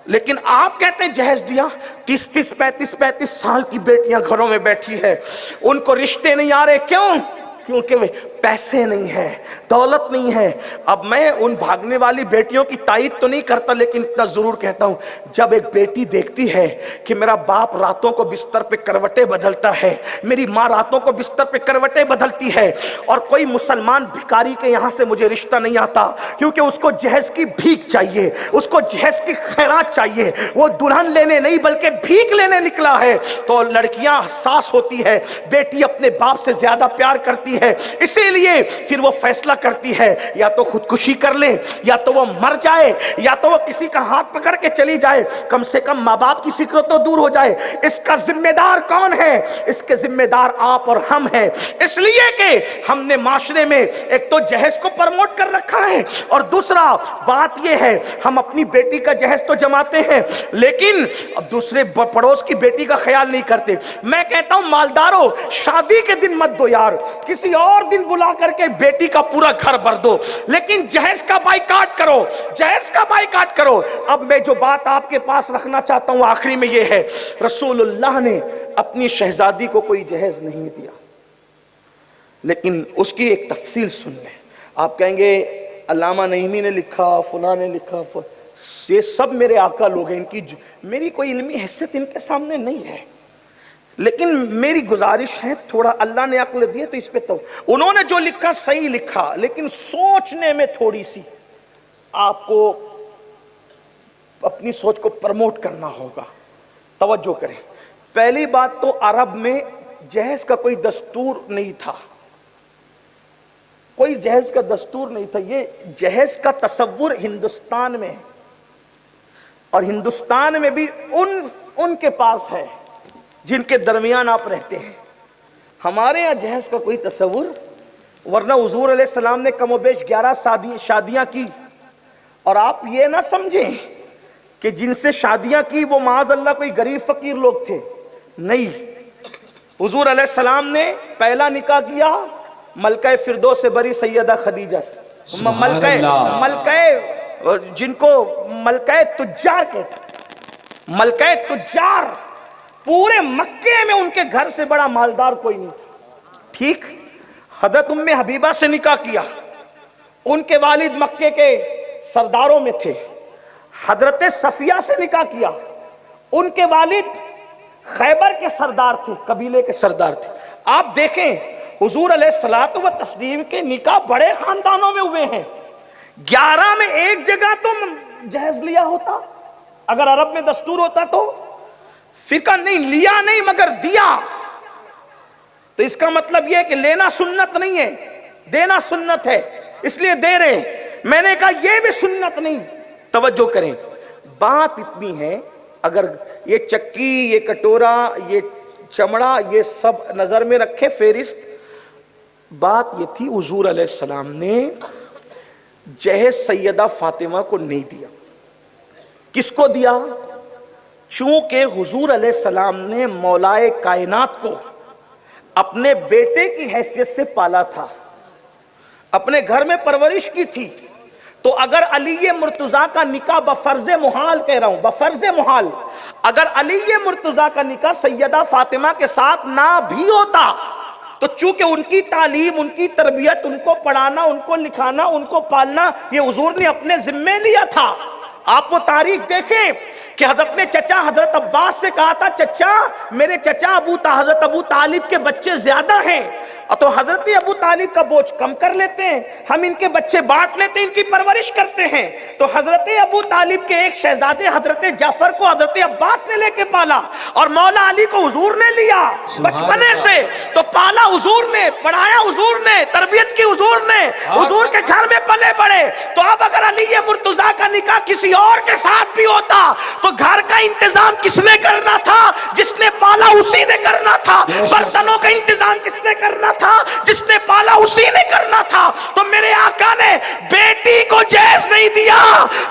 لیکن آپ کہتے ہیں جہیز دیا. 30 35 سال کی بیٹیاں گھروں میں بیٹھی ہے، ان کو رشتے نہیں آ رہے. کیوں؟ کیونکہ پیسے نہیں ہیں، دولت نہیں ہے. اب میں ان بھاگنے والی بیٹیوں کی تائید تو نہیں کرتا، لیکن اتنا ضرور کہتا ہوں، جب ایک بیٹی دیکھتی ہے کہ میرا باپ راتوں کو بستر پہ کروٹیں بدلتا ہے، میری ماں راتوں کو بستر پہ کروٹیں بدلتی ہے، اور کوئی مسلمان بھکاری کے یہاں سے مجھے رشتہ نہیں آتا کیونکہ اس کو جہیز کی بھیک چاہیے، اس کو جہیز کی خیرات چاہیے، وہ دلہن لینے نہیں بلکہ بھیک لینے نکلا ہے، تو لڑکیاں حساس ہوتی ہے، بیٹی اپنے باپ سے زیادہ پیار کرتی ہے، اسی لیے پھر وہ فیصلہ کرتی ہے یا تو خودکشی کر لے، یا تو وہ مر جائے، یا تو وہ کسی کا ہاتھ پکڑ کے چلی جائے، کم سے کم ماں باپ کی فکر تو دور ہو جائے. اس کا ذمہ دار کون ہے؟ اس کے ذمہ دار آپ اور ہم ہیں. اس لیے کہ ہم نے معاشرے میں ایک تو جہیز کو پرموٹ کر رکھا ہے، اور دوسرا بات یہ ہے ہم اپنی بیٹی کا جہیز تو جماتے ہیں لیکن اب دوسرے پڑوس کی بیٹی کا خیال نہیں کرتے. میں کہتا ہوں مالداروں، شادی کے دن مت دو یار، کسی اور دن بلا کر کے بیٹی کا پورا گھر بھر دو، لیکن جہیز کا بائیکاٹ کرو، جہیز کا بائیکاٹ کرو. اب میں جو بات آپ کے پاس رکھنا چاہتا ہوں آخری میں یہ ہے، رسول اللہ نے اپنی شہزادی کو کوئی جہیز نہیں دیا، لیکن اس کی ایک تفصیل سن لیں. آپ کہیں گے علامہ نعیمی نے لکھا، فلاں نے لکھا، یہ سب میرے آقا لوگ ہیں، ان کی میری کوئی علمی حیثیت ان کے سامنے نہیں ہے، لیکن میری گزارش ہے تھوڑا اللہ نے عقل دی تو اس پہ تو انہوں نے جو لکھا صحیح لکھا، لیکن سوچنے میں تھوڑی سی آپ کو اپنی سوچ کو پرموٹ کرنا ہوگا. توجہ کریں. پہلی بات تو عرب میں جہیز کا کوئی دستور نہیں تھا، کوئی جہیز کا دستور نہیں تھا. یہ جہیز کا تصور ہندوستان میں ہے، اور ہندوستان میں بھی ان کے پاس ہے جن کے درمیان آپ رہتے ہیں. ہمارے یہاں جہیز کا کوئی تصور، ورنہ حضور علیہ السلام نے کم و بیش 11 شادیاں کی. اور آپ یہ نہ سمجھیں کہ جن سے شادیاں کی وہ معاذ اللہ کوئی غریب فقیر لوگ تھے، نہیں. حضور علیہ السلام نے پہلا نکاح کیا ملکہ فردوس سے بری سیدہ خدیجہ سے، ملکہ جن کو ملکہ تجار کہتے ہیں، ملکہ تجار. پورے مکے میں ان کے گھر سے بڑا مالدار کوئی نہیں تھا. ٹھیک. حضرت ام حبیبہ سے نکاح کیا، ان کے والد مکے کے سرداروں میں تھے. حضرت صفیہ سے نکاح کیا، ان کے والد خیبر کے سردار تھے، قبیلے کے سردار تھے. آپ دیکھیں حضور علیہ الصلوۃ والتسلیم کے نکاح بڑے خاندانوں میں ہوئے ہیں. 11 میں ایک جگہ تو جہیز لیا ہوتا، اگر عرب میں دستور ہوتا تو. فقہ نہیں لیا نہیں مگر دیا، تو اس کا مطلب یہ ہے کہ لینا سنت نہیں ہے، دینا سنت ہے، اس لیے دے رہے ہیں. میں نے کہا یہ بھی سنت نہیں. توجہ کریں. بات اتنی ہے، اگر یہ چکی، یہ کٹورا، یہ چمڑا، یہ سب نظر میں رکھے فہرست. بات یہ تھی حضور علیہ السلام نے جہیز سیدہ فاطمہ کو نہیں دیا. کس کو دیا؟ چونکہ حضور علیہ السلام نے مولائے کائنات کو اپنے بیٹے کی حیثیت سے پالا تھا، اپنے گھر میں پرورش کی تھی. تو اگر علی مرتضیٰ کا نکاح بفرض محال کہہ رہا ہوں، بفرض محال، اگر علی مرتضیٰ کا نکاح سیدہ فاطمہ کے ساتھ نہ بھی ہوتا تو چونکہ ان کی تعلیم، ان کی تربیت، ان کو پڑھانا، ان کو لکھانا، ان کو پالنا یہ حضور نے اپنے ذمے لیا تھا. آپ وہ تاریخ دیکھیں کہ حضرت نے چچا حضرت عباس سے کہا تھا چچا میرے چچا حضرت ابو طالب کے بچے زیادہ ہیں تو حضرت ابو طالب کا بوجھ کم کر لیتے ہیں، ہم ان کے بچے بانٹ لیتے ہیں، ان کی پرورش کرتے ہیں۔ تو حضرت ابو طالب کے ایک شہزادے حضرت جعفر کو حضرت عباس نے لے کے پالا، اور مولا علی کو حضور نے لیا بچپنے سے، تو پالا حضور نے، پڑھایا حضور نے، تربیت کی حضور نے، حضور کے گھر میں پلے بڑے۔ تو اب اگر علی مرتضیٰ کا نکاح کسی اور کے ساتھ بھی ہوتا تو گھر کا انتظام کس نے کرنا تھا؟ جس نے پالا اسی نے کرنا تھا۔ برتنوں کا انتظام کس نے کرنا تھا؟ جس نے پالا اسی نے کرنا تھا۔ تو میرے آقا نے بیٹی کو جہیز نہیں دیا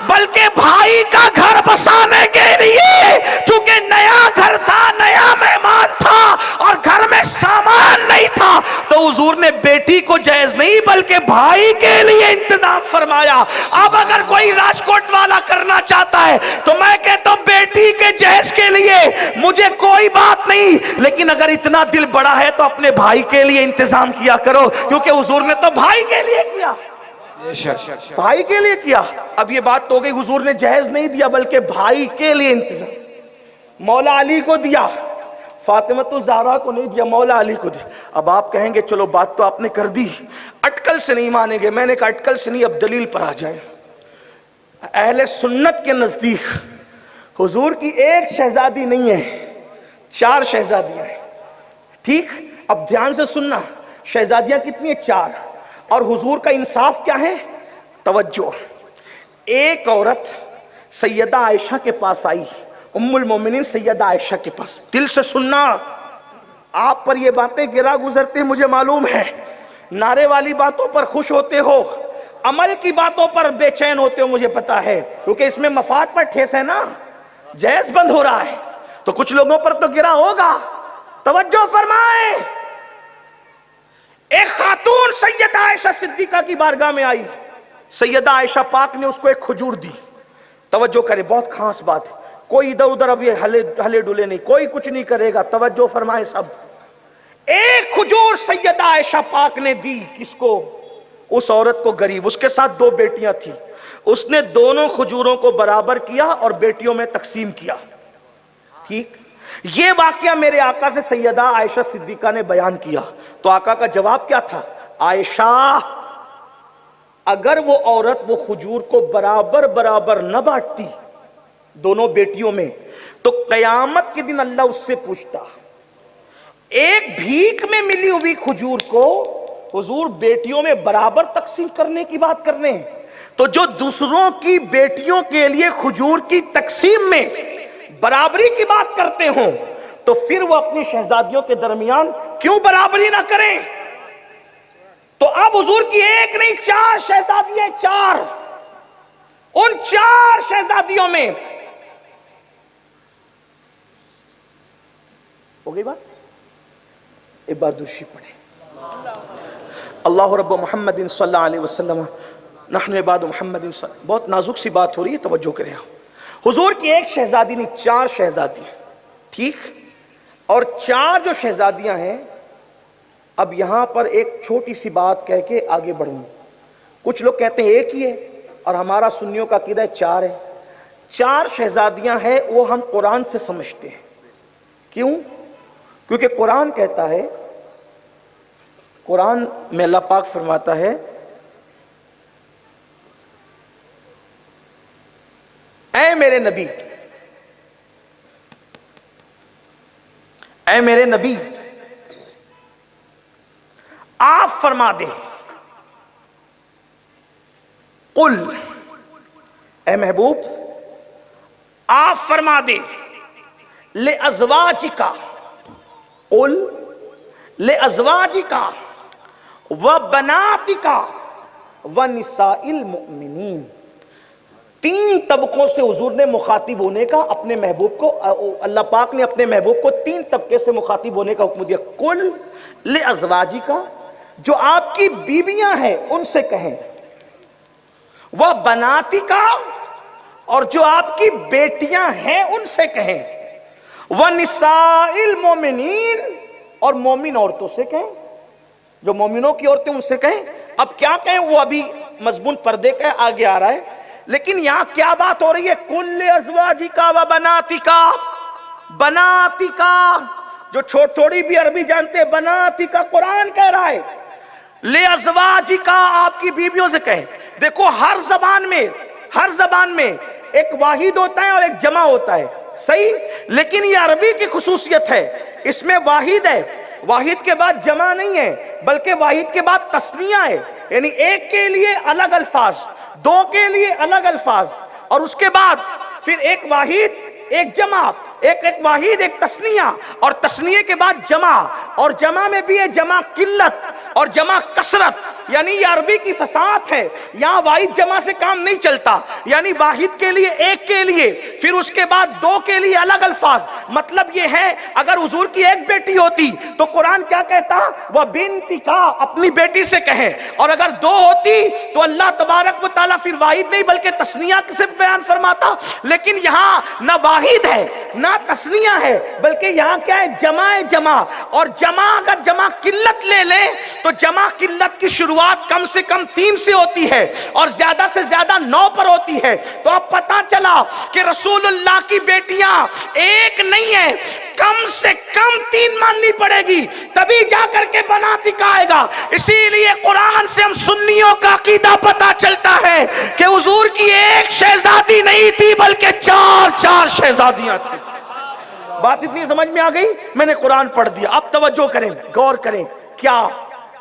بلکہ بھائی کا گھر بسانے کے لیے، چونکہ نیا گھر تھا، نیا مہمان تھا اور گھر میں سامان نہیں تھا، تو حضور نے بیٹی کو جہیز نہیں بلکہ بھائی کے لیے انتظام فرمایا۔ اب اگر کوئی راجکوٹ والا کرنا چاہتا ہے تو میں کہتا ہوں بیٹی کے جہیز کے لیے مجھے کوئی بات نہیں، لیکن اگر اتنا دل بڑا ہے تو اپنے بھائی کے لیے انتظام کیا کرو، کیونکہ حضور نے تو بھائی کے لیے کیا، بھائی کے لیے کیا۔ اب یہ بات تو ہو گئی، حضور نے جہیز نہیں دیا بلکہ بھائی کے لیے انتظام، مولا علی کو دیا، فاطمہ الزہرا کو نہیں دیا، مولا علی کو دیا۔ اب آپ کہیں گے چلو بات تو آپ نے کر دی، اٹکل سے نہیں مانیں گے۔ میں نے کہا اٹکل سے نہیں، اب دلیل پر آ جائیں۔ اہل سنت کے نزدیک حضور کی ایک شہزادی نہیں ہے، 4 شہزادیاں ہیں، ٹھیک؟ اب دھیان سے سننا، شہزادیاں کتنی ہیں؟ 4۔ اور حضور کا انصاف کیا ہے؟ توجہ، ایک عورت سیدہ عائشہ کے پاس آئی، ام المومنین سیدہ عائشہ کے پاس، دل سے سننا، آپ پر یہ باتیں گرا گزرتے مجھے معلوم ہے، نعرے والی باتوں پر خوش ہوتے ہو، عمل کی باتوں پر بے چین ہوتے ہو، مجھے پتا ہے، کیونکہ اس میں مفاد پر ٹھیس ہے نا، جہیز بند ہو رہا ہے تو کچھ لوگوں پر تو گرا ہوگا۔ توجہ فرمائیں، ایک خاتون سیدہ عائشہ صدیقہ کی بارگاہ میں آئی، سیدہ عائشہ پاک نے اس کو ایک کھجور دی۔ توجہ کرے، بہت خاص بات ہے، کوئی ادھر ادھر اب یہ ہلے ڈولے نہیں، کوئی کچھ نہیں کرے گا، توجہ فرمائیں سب۔ ایک کھجور سیدہ عائشہ پاک نے دی، کس کو؟ اس عورت کو، غریب، اس کے ساتھ 2 بیٹیاں تھیں، اس نے دونوں کھجوروں کو برابر کیا اور بیٹیوں میں تقسیم کیا، ٹھیک؟ یہ واقعہ میرے آقا سے سیدہ عائشہ صدیقہ نے بیان کیا، تو آقا کا جواب کیا تھا؟ عائشہ اگر وہ عورت وہ کھجور کو برابر برابر نہ بانٹتی دونوں بیٹیوں میں تو قیامت کے دن اللہ اس سے پوچھتا، ایک بھیک میں ملی ہوئی کھجور کو حضور بیٹیوں میں برابر تقسیم کرنے کی بات کرنے ہیں، تو جو دوسروں کی بیٹیوں کے لیے کھجور کی تقسیم میں برابری کی بات کرتے ہوں تو پھر وہ اپنی شہزادیوں کے درمیان کیوں برابری نہ کریں؟ تو اب حضور کی ایک نہیں 4 شہزادیاں، 4، ان 4 شہزادیوں میں ہو گئی بات۔ ایک بار درشی پڑھیں، اللہ رب محمد صلی اللہ علیہ وسلم نحن عباد محمد صلی اللہ۔ بہت نازک سی بات ہو رہی ہے، توجہ کریں۔ حضور کی ایک شہزادی نہیں 4 شہزادی، ٹھیک؟ اور 4 جو شہزادیاں ہیں، اب یہاں پر ایک چھوٹی سی بات کہہ کے آگے بڑھوں۔ کچھ لوگ کہتے ہیں ایک ہی ہے، اور ہمارا سنیوں کا عقیدہ 4 ہے۔ 4 شہزادیاں ہیں، وہ ہم قرآن سے سمجھتے ہیں۔ کیوں؟ کیونکہ قرآن کہتا ہے، قرآن میں اللہ پاک فرماتا ہے، اے میرے نبی، اے میرے نبی آپ فرما دے، قل، اے محبوب آپ فرما دے، لِأَزْوَاجِكَ، قل لِأَزْوَاجِكَ وَبَنَاتِكَ وَنِسَاءِ الْمُؤْمِنِينَ۔ 3 طبقوں سے حضور نے مخاطب ہونے کا اپنے محبوب کو، اللہ پاک نے اپنے محبوب کو 3 طبقے سے مخاطب ہونے کا حکم دیا۔ قل لِأَزْوَاجِكَ، جو آپ کی بیویاں ہیں ان سے کہیں، وَبَنَاتِكَ، اور جو آپ کی بیٹیاں ہیں ان سے کہیں، وَنِسَاءِ الْمُؤْمِنِينَ، اور مومن عورتوں سے کہیں، جو مومنوں کی عورتیں ان سے کہیں۔ اب کیا کہیں وہ ابھی مضمون پردے کا آگے آ رہا ہے، لیکن یہاں کیا بات ہو رہی ہے؟ کل ازواجکا و بناتکا، بناتکا جو تھوڑی بھی عربی جانتے ہیں، بناتکا قرآن کہہ رہا ہے لے ازواجکا، آپ کی بیویوں سے کہے۔ دیکھو ہر زبان میں ایک واحد ہوتا ہے اور ایک جمع ہوتا ہے، صحیح؟ لیکن یہ عربی کی خصوصیت ہے، اس میں واحد ہے، واحد کے بعد جمع نہیں ہے، بلکہ واحد کے بعد تثنیہ ہے، یعنی ایک کے لیے الگ الفاظ، دو کے لیے الگ الفاظ، اور اس کے بعد پھر ایک واحد ایک جمع، ایک واحد ایک تثنیہ، اور تثنیہ کے بعد جمع، اور جمع میں بھی ہے جمع قلت اور جمع کثرت، یعنی یہ عربی کی فصاحت ہے۔ یہاں واحد جمع سے کام نہیں چلتا، یعنی واحد کے لیے ایک کے لیے، پھر اس کے بعد دو کے لیے الگ الفاظ۔ مطلب یہ ہے اگر حضور کی ایک بیٹی ہوتی تو قرآن کیا کہتا؟ وہ بنتکا، اپنی بیٹی سے کہیں، اور اگر دو ہوتی تو اللہ تبارک و تعالیٰ پھر واحد نہیں بلکہ تثنیہ سے بیان فرماتا۔ لیکن یہاں نہ واحد ہے نہ تثنیہ ہے، بلکہ یہاں کیا ہے؟ جمع، اور جمع اگر جمع قلت لے لیں تو جمع قلت کی شروعات کم سے کم 3 سے ہوتی ہے اور زیادہ سے زیادہ 9 پر ہوتی ہے۔ تو اب پتا چلا کہ رسول اللہ کی بیٹیاں ایک نہیں ہے، کم سے کم 3 ماننی پڑے گی، تبھی جا کر کے بناتکا آئے گا۔ اسی لیے قرآن سے ہم سنیوں کا عقیدہ پتا چلتا ہے کہ حضور کی ایک شہزادی نہیں تھی بلکہ 4 شہزادیاں تھیں۔ بات اتنی سمجھ میں آ گئی؟ میں نے قرآن پڑھ دیا، اب توجہ کریں، غور کریں۔ کیا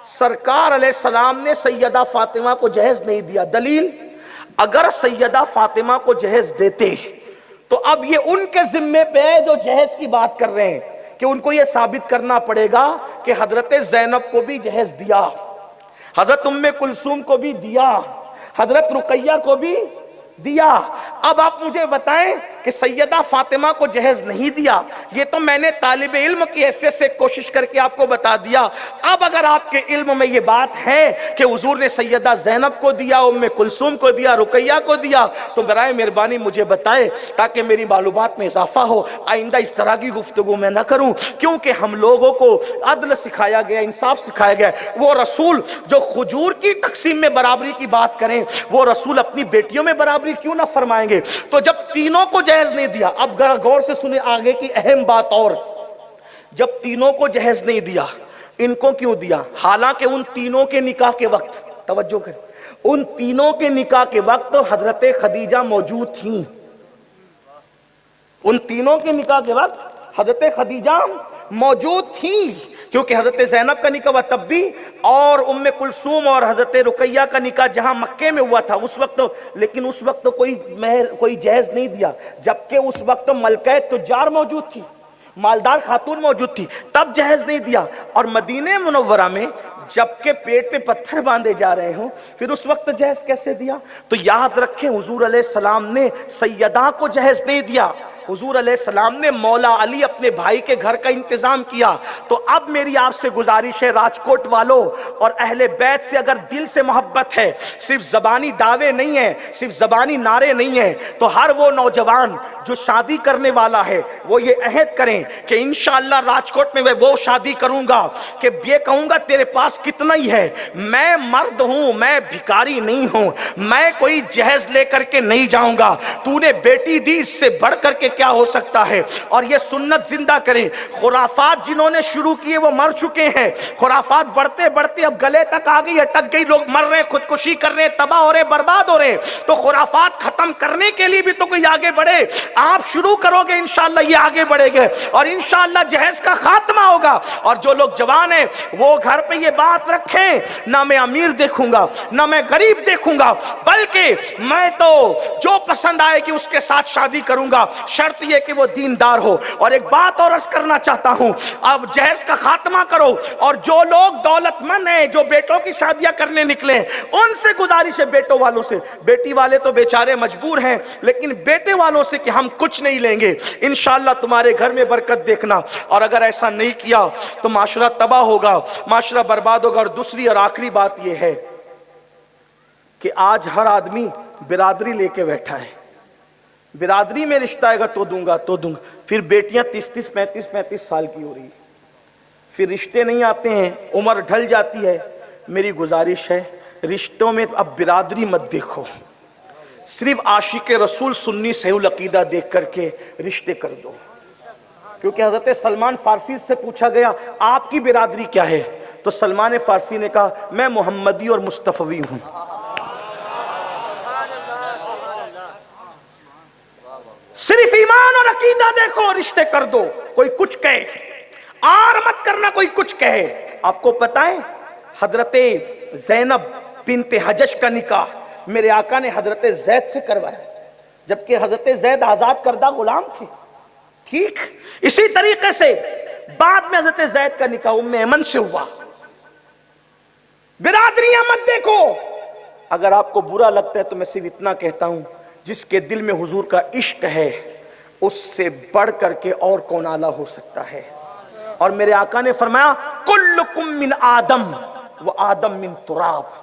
سرکار علیہ السلام نے سیدہ فاطمہ کو جہیز نہیں دیا؟ دلیل، اگر سیدہ فاطمہ کو جہیز دیتے تو اب یہ ان کے ذمے پہ ہے جو جہیز کی بات کر رہے ہیں، کہ ان کو یہ ثابت کرنا پڑے گا کہ حضرت زینب کو بھی جہیز دیا، حضرت ام کلثوم کو بھی دیا، حضرت رقیہ کو بھی دیا۔ اب آپ مجھے بتائیں کہ سیدہ فاطمہ کو جہیز نہیں دیا، یہ تو میں نے طالب علم کی حیثیت سے کوشش کر کے آپ کو بتا دیا۔ اب اگر آپ کے علم میں یہ بات ہے کہ حضور نے سیدہ زینب کو دیا، ام کلثوم کو دیا، رقیہ کو دیا، تو برائے مہربانی مجھے بتائے تاکہ میری معلومات میں اضافہ ہو، آئندہ اس طرح کی گفتگو میں نہ کروں، کیونکہ ہم لوگوں کو عدل سکھایا گیا، انصاف سکھایا گیا۔ وہ رسول جو کھجور کی تقسیم میں برابری کی بات کریں، وہ رسول اپنی بیٹیوں میں برابری کیوں نہ فرمائیں گے؟ تو جب تینوں کو جہیز نہیں دیا، اب غور سے سنیں آگے کی اہم بات، اور جب تینوں کو جہیز نہیں دیا، ان کو کیوں دیا؟ حالانکہ ان تینوں کے نکاح کے وقت، توجہ کریں، ان تینوں کے نکاح کے وقت حضرت خدیجہ موجود تھیں، ان تینوں کے نکاح کے وقت حضرت خدیجہ موجود تھیں، کیونکہ حضرت زینب کا نکاح ہوا تب بھی، اور ام کلثوم اور حضرت رقیہ کا نکاح جہاں مکے میں ہوا تھا اس وقت، لیکن اس وقت تو کوئی جہیز نہیں دیا، جبکہ اس وقت ملکہ تجار موجود تھی، مالدار خاتون موجود تھی، تب جہیز نہیں دیا۔ اور مدینہ منورہ میں جبکہ پیٹ پہ پتھر باندھے جا رہے ہوں، پھر اس وقت جہیز کیسے دیا؟ تو یاد رکھیں حضور علیہ السلام نے سیدہ کو جہیز نہیں دیا، حضور علیہ السلام نے مولا علی اپنے بھائی کے گھر کا انتظام کیا۔ تو اب میری آپ سے گزارش ہے راجکوٹ والوں اور اہل بیت سے، اگر دل سے محبت ہے، صرف زبانی دعوے نہیں ہیں، صرف زبانی نعرے نہیں ہیں، تو ہر وہ نوجوان جو شادی کرنے والا ہے وہ یہ عہد کریں کہ انشاءاللہ راجکوٹ میں وہ شادی کروں گا کہ یہ کہوں گا تیرے پاس کتنا ہی ہے، میں مرد ہوں، میں بھکاری نہیں ہوں، میں کوئی جہیز لے کر کے نہیں جاؤں گا، تو نے بیٹی دی، اس سے بڑھ کر کے کیا ہو سکتا ہے؟ اور یہ سنت زندہ کریں۔ خرافات جنہوں نے شروع کیے وہ مر چکے ہیں، خرافات بڑھتے بڑھتے اب گلے تک آ گئی، اٹک گئی، لوگ مر رہے، خودکشی کر رہے، تباہ ہو رہے، برباد ہو رہے۔ تو خرافات ختم کرنے کے لیے بھی تو کوئی آگے بڑھے، آپ شروع کرو گے انشاءاللہ یہ آگے بڑھے گے، اور انشاءاللہ جہیز کا خاتمہ ہوگا۔ اور جو لوگ جوان ہیں وہ گھر پہ یہ بات رکھیں، نہ میں امیر دیکھوں گا نہ میں غریب دیکھوں گا، بلکہ میں تو جو پسند آئے گی اس کے ساتھ شادی کروں گا، شرط یہ کہ وہ دیندار ہو۔ اور ایک بات اور عرض کرنا چاہتا ہوں، اب جہیز کا خاتمہ کرو، اور جو لوگ دولت مند ہیں، جو بیٹوں کی شادیاں کرنے نکلے، ان سے گزارش ہے، بیٹوں والوں سے، بیٹی والے تو بیچارے مجبور ہیں، لیکن بیٹے والوں سے کہ ہم کچھ نہیں لیں گے، انشاءاللہ تمہارے گھر میں برکت دیکھنا۔ اور اگر ایسا نہیں کیا تو معاشرہ تباہ ہوگا، معاشرہ برباد ہوگا۔ اور دوسری اور آخری بات یہ ہے کہ آج ہر آدمی برادری لے کے بیٹھا ہے، برادری میں رشتہ آئے گا تو دوں گا تو دوں گا، پھر بیٹیاں 30 35 سال کی ہو رہی ہیں، پھر رشتے نہیں آتے ہیں، عمر ڈھل جاتی ہے۔ میری گزارش ہے رشتوں میں اب برادری مت دیکھو، صرف عاشق رسول سنی صحیح العقیدہ دیکھ کر کے رشتے کر دو. کیونکہ حضرت سلمان فارسی سے پوچھا گیا آپ کی برادری کیا ہے، تو سلمان فارسی نے کہا میں محمدی اور مصطفی ہوں. صرف ایمان اور عقیدہ دیکھو، رشتے کر دو. کوئی کچھ کہے آر مت کرنا، کوئی کچھ کہے. آپ کو پتہ ہے حضرت زینب بنت حجش کا نکاح میرے آقا نے حضرت زید سے کروایا، جبکہ حضرت زید آزاد کردہ غلام تھے. ٹھیک اسی طریقے سے بعد میں حضرت زید کا نکاح ام ایمن سے ہوا. برادریاں مت دیکھو. اگر آپ کو برا لگتا ہے تو میں صرف اتنا کہتا ہوں، جس کے دل میں حضور کا عشق ہے اس سے بڑھ کر کے اور کون اعلیٰ ہو سکتا ہے. اور میرے آقا نے فرمایا کلکم من آدم و آدم من تراب،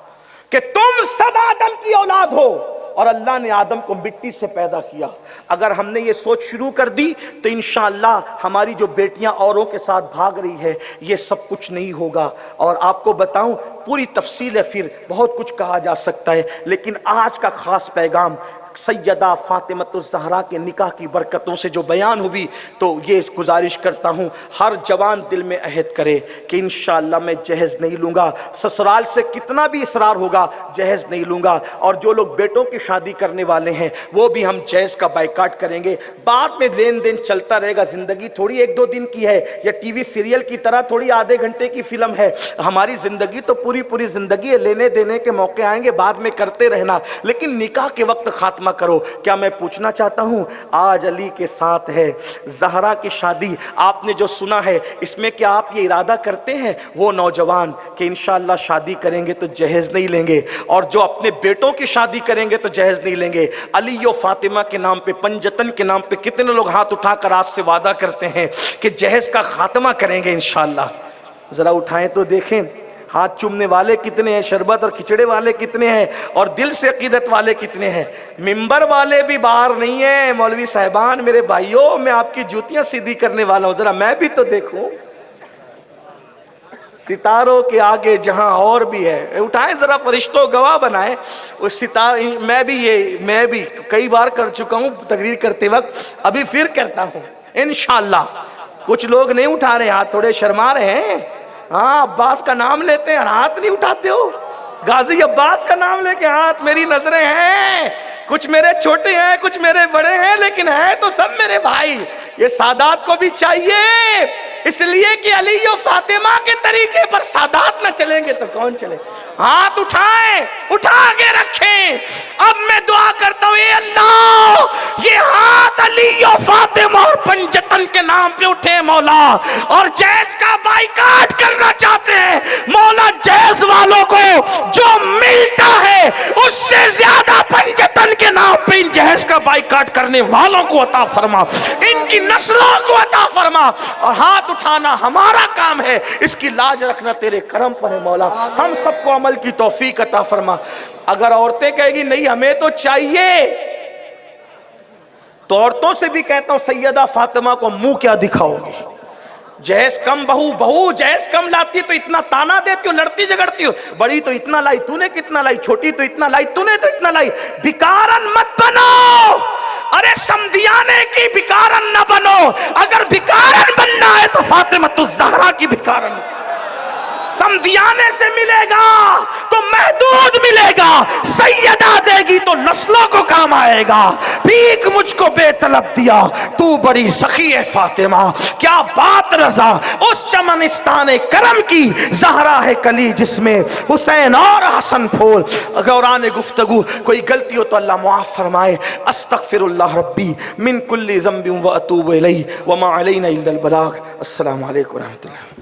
کہ تم سب آدم کی اولاد ہو اور اللہ نے آدم کو مٹی سے پیدا کیا. اگر ہم نے یہ سوچ شروع کر دی تو انشاءاللہ ہماری جو بیٹیاں اوروں کے ساتھ بھاگ رہی ہے یہ سب کچھ نہیں ہوگا. اور آپ کو بتاؤں پوری تفصیل ہے، پھر بہت کچھ کہا جا سکتا ہے، لیکن آج کا خاص پیغام سیدہ فاطمۃ الزہرا کے نکاح کی برکتوں سے جو بیان ہوئی، تو یہ گزارش کرتا ہوں ہر جوان دل میں عہد کرے کہ انشاءاللہ میں جہیز نہیں لوں گا. سسرال سے کتنا بھی اصرار ہوگا جہیز نہیں لوں گا. اور جو لوگ بیٹوں کی شادی کرنے والے ہیں وہ بھی ہم جہیز کا بائیکاٹ کریں گے. بعد میں لین دین چلتا رہے گا. زندگی تھوڑی ایک دو دن کی ہے، یا ٹی وی سیریل کی طرح تھوڑی آدھے گھنٹے کی فلم ہے. ہماری زندگی تو پوری زندگی ہے. لینے دینے کے موقع آئیں گے بعد میں کرتے رہنا، لیکن نکاح کے وقت خاتمہ کرو. کیا میں پوچھنا چاہتا ہوں آج علی کے ساتھ ہے زہرا کی شادی، آپ نے جو سنا ہے اس میں کیا آپ یہ ارادہ کرتے ہیں وہ نوجوان کہ انشاءاللہ شادی کریں گے تو جہیز نہیں لیں گے، اور جو اپنے بیٹوں کی شادی کریں گے تو جہیز نہیں لیں گے؟ علی و فاطمہ کے نام پہ، پنجتن کے نام پہ کتنے لوگ ہاتھ اٹھا کر آج سے وعدہ کرتے ہیں کہ جہیز کا خاتمہ کریں گے انشاءاللہ؟ ذرا اٹھائیں تو دیکھیں ہاتھ چومنے والے کتنے ہیں، شربت اور کھچڑے والے کتنے ہیں، اور دل سے عقیدت والے کتنے ہیں. ممبر والے بھی باہر نہیں ہیں. مولوی صاحبان میرے بھائیوں، میں آپ کی جوتیاں سیدھی کرنے والا ہوں، ذرا میں بھی تو دیکھوں. ستاروں کے آگے جہاں اور بھی ہے، اٹھائیں ذرا فرشتوں گواہ بنائیں. اس میں بھی کئی بار کر چکا ہوں تقریر کرتے وقت، ابھی پھر کرتا ہوں انشاءاللہ. کچھ لوگ نہیں اٹھا رہے ہاتھ، تھوڑے شرما رہے ہیں. ہاں عباس کا نام لیتے ہیں ہاتھ نہیں اٹھاتے ہو. غازی عباس کا نام لے کے ہاتھ. میری نظریں ہیں، کچھ میرے چھوٹے ہیں کچھ میرے بڑے ہیں، لیکن ہیں تو سب میرے بھائی. یہ سادات کو بھی چاہیے، اس لیے کہ علی و فاطمہ کے طریقے پر سادات نہ چلیں گے تو کون چلے. ہاتھ اٹھائیں، اٹھا کے رکھیں. اب میں دعا کرتا ہوں اے اللہ یہ ہاتھ علی و فاطمہ اور پنجتن کے نام پہ اٹھے مولا، اور جہیز کا بائیکاٹ کرنا چاہتے ہیں مولا. جہیز والوں کو جو ملتا ہے اس سے زیادہ پنجتن کے نام پہ ان جہیز کا بائیکاٹ کرنے والوں کو عطا فرما، ان کی نسلوں کو عطا فرما. اور ہاتھ اٹھانا ہمارا کام ہے، اس کی لاج رکھنا تیرے کرم پر ہے مولا. ہم سب کو عمل کی توفیق عطا فرما. اگر عورتیں کہے گی نہیں ہمیں تو چاہیے، تو عورتوں سے بھی کہتا ہوں سیدہ فاطمہ کو منہ کیا دکھاؤ گی؟ جہیز کم بہو جہیز کم لاتی تو اتنا تانا دیتی ہو، لڑتی جگڑتی ہو. بڑی تو اتنا لائی، تو نے کتنا لائی؟ چھوٹی تو اتنا لائی، تو نے تو اتنا لائی. بھکارن مت بنو. ارے سمدیانے کی بھکارن نہ بنو. اگر بھکارن بننا ہے تو فاطمۃ الزہرا کی بھکارن. سمدیانے سے ملے گا تو محدود ملے گا، سیدہ دے گی تو نسلوں کو کام آئے گا. بھیک مجھ کو بے طلب دیا، تو بڑی سخی ہے فاطمہ. کیا بات رضا، اس چمنستان کرم کی زہرا ہے کلی جس میں حسین اور حسن پھول. دوران گفتگو کوئی غلطی ہو تو اللہ معاف فرمائے. استغفر اللہ ربی من کل ذنب و اتوب الیہ وما علینا الا البلاغ. السلام علیکم ورحمۃ اللہ.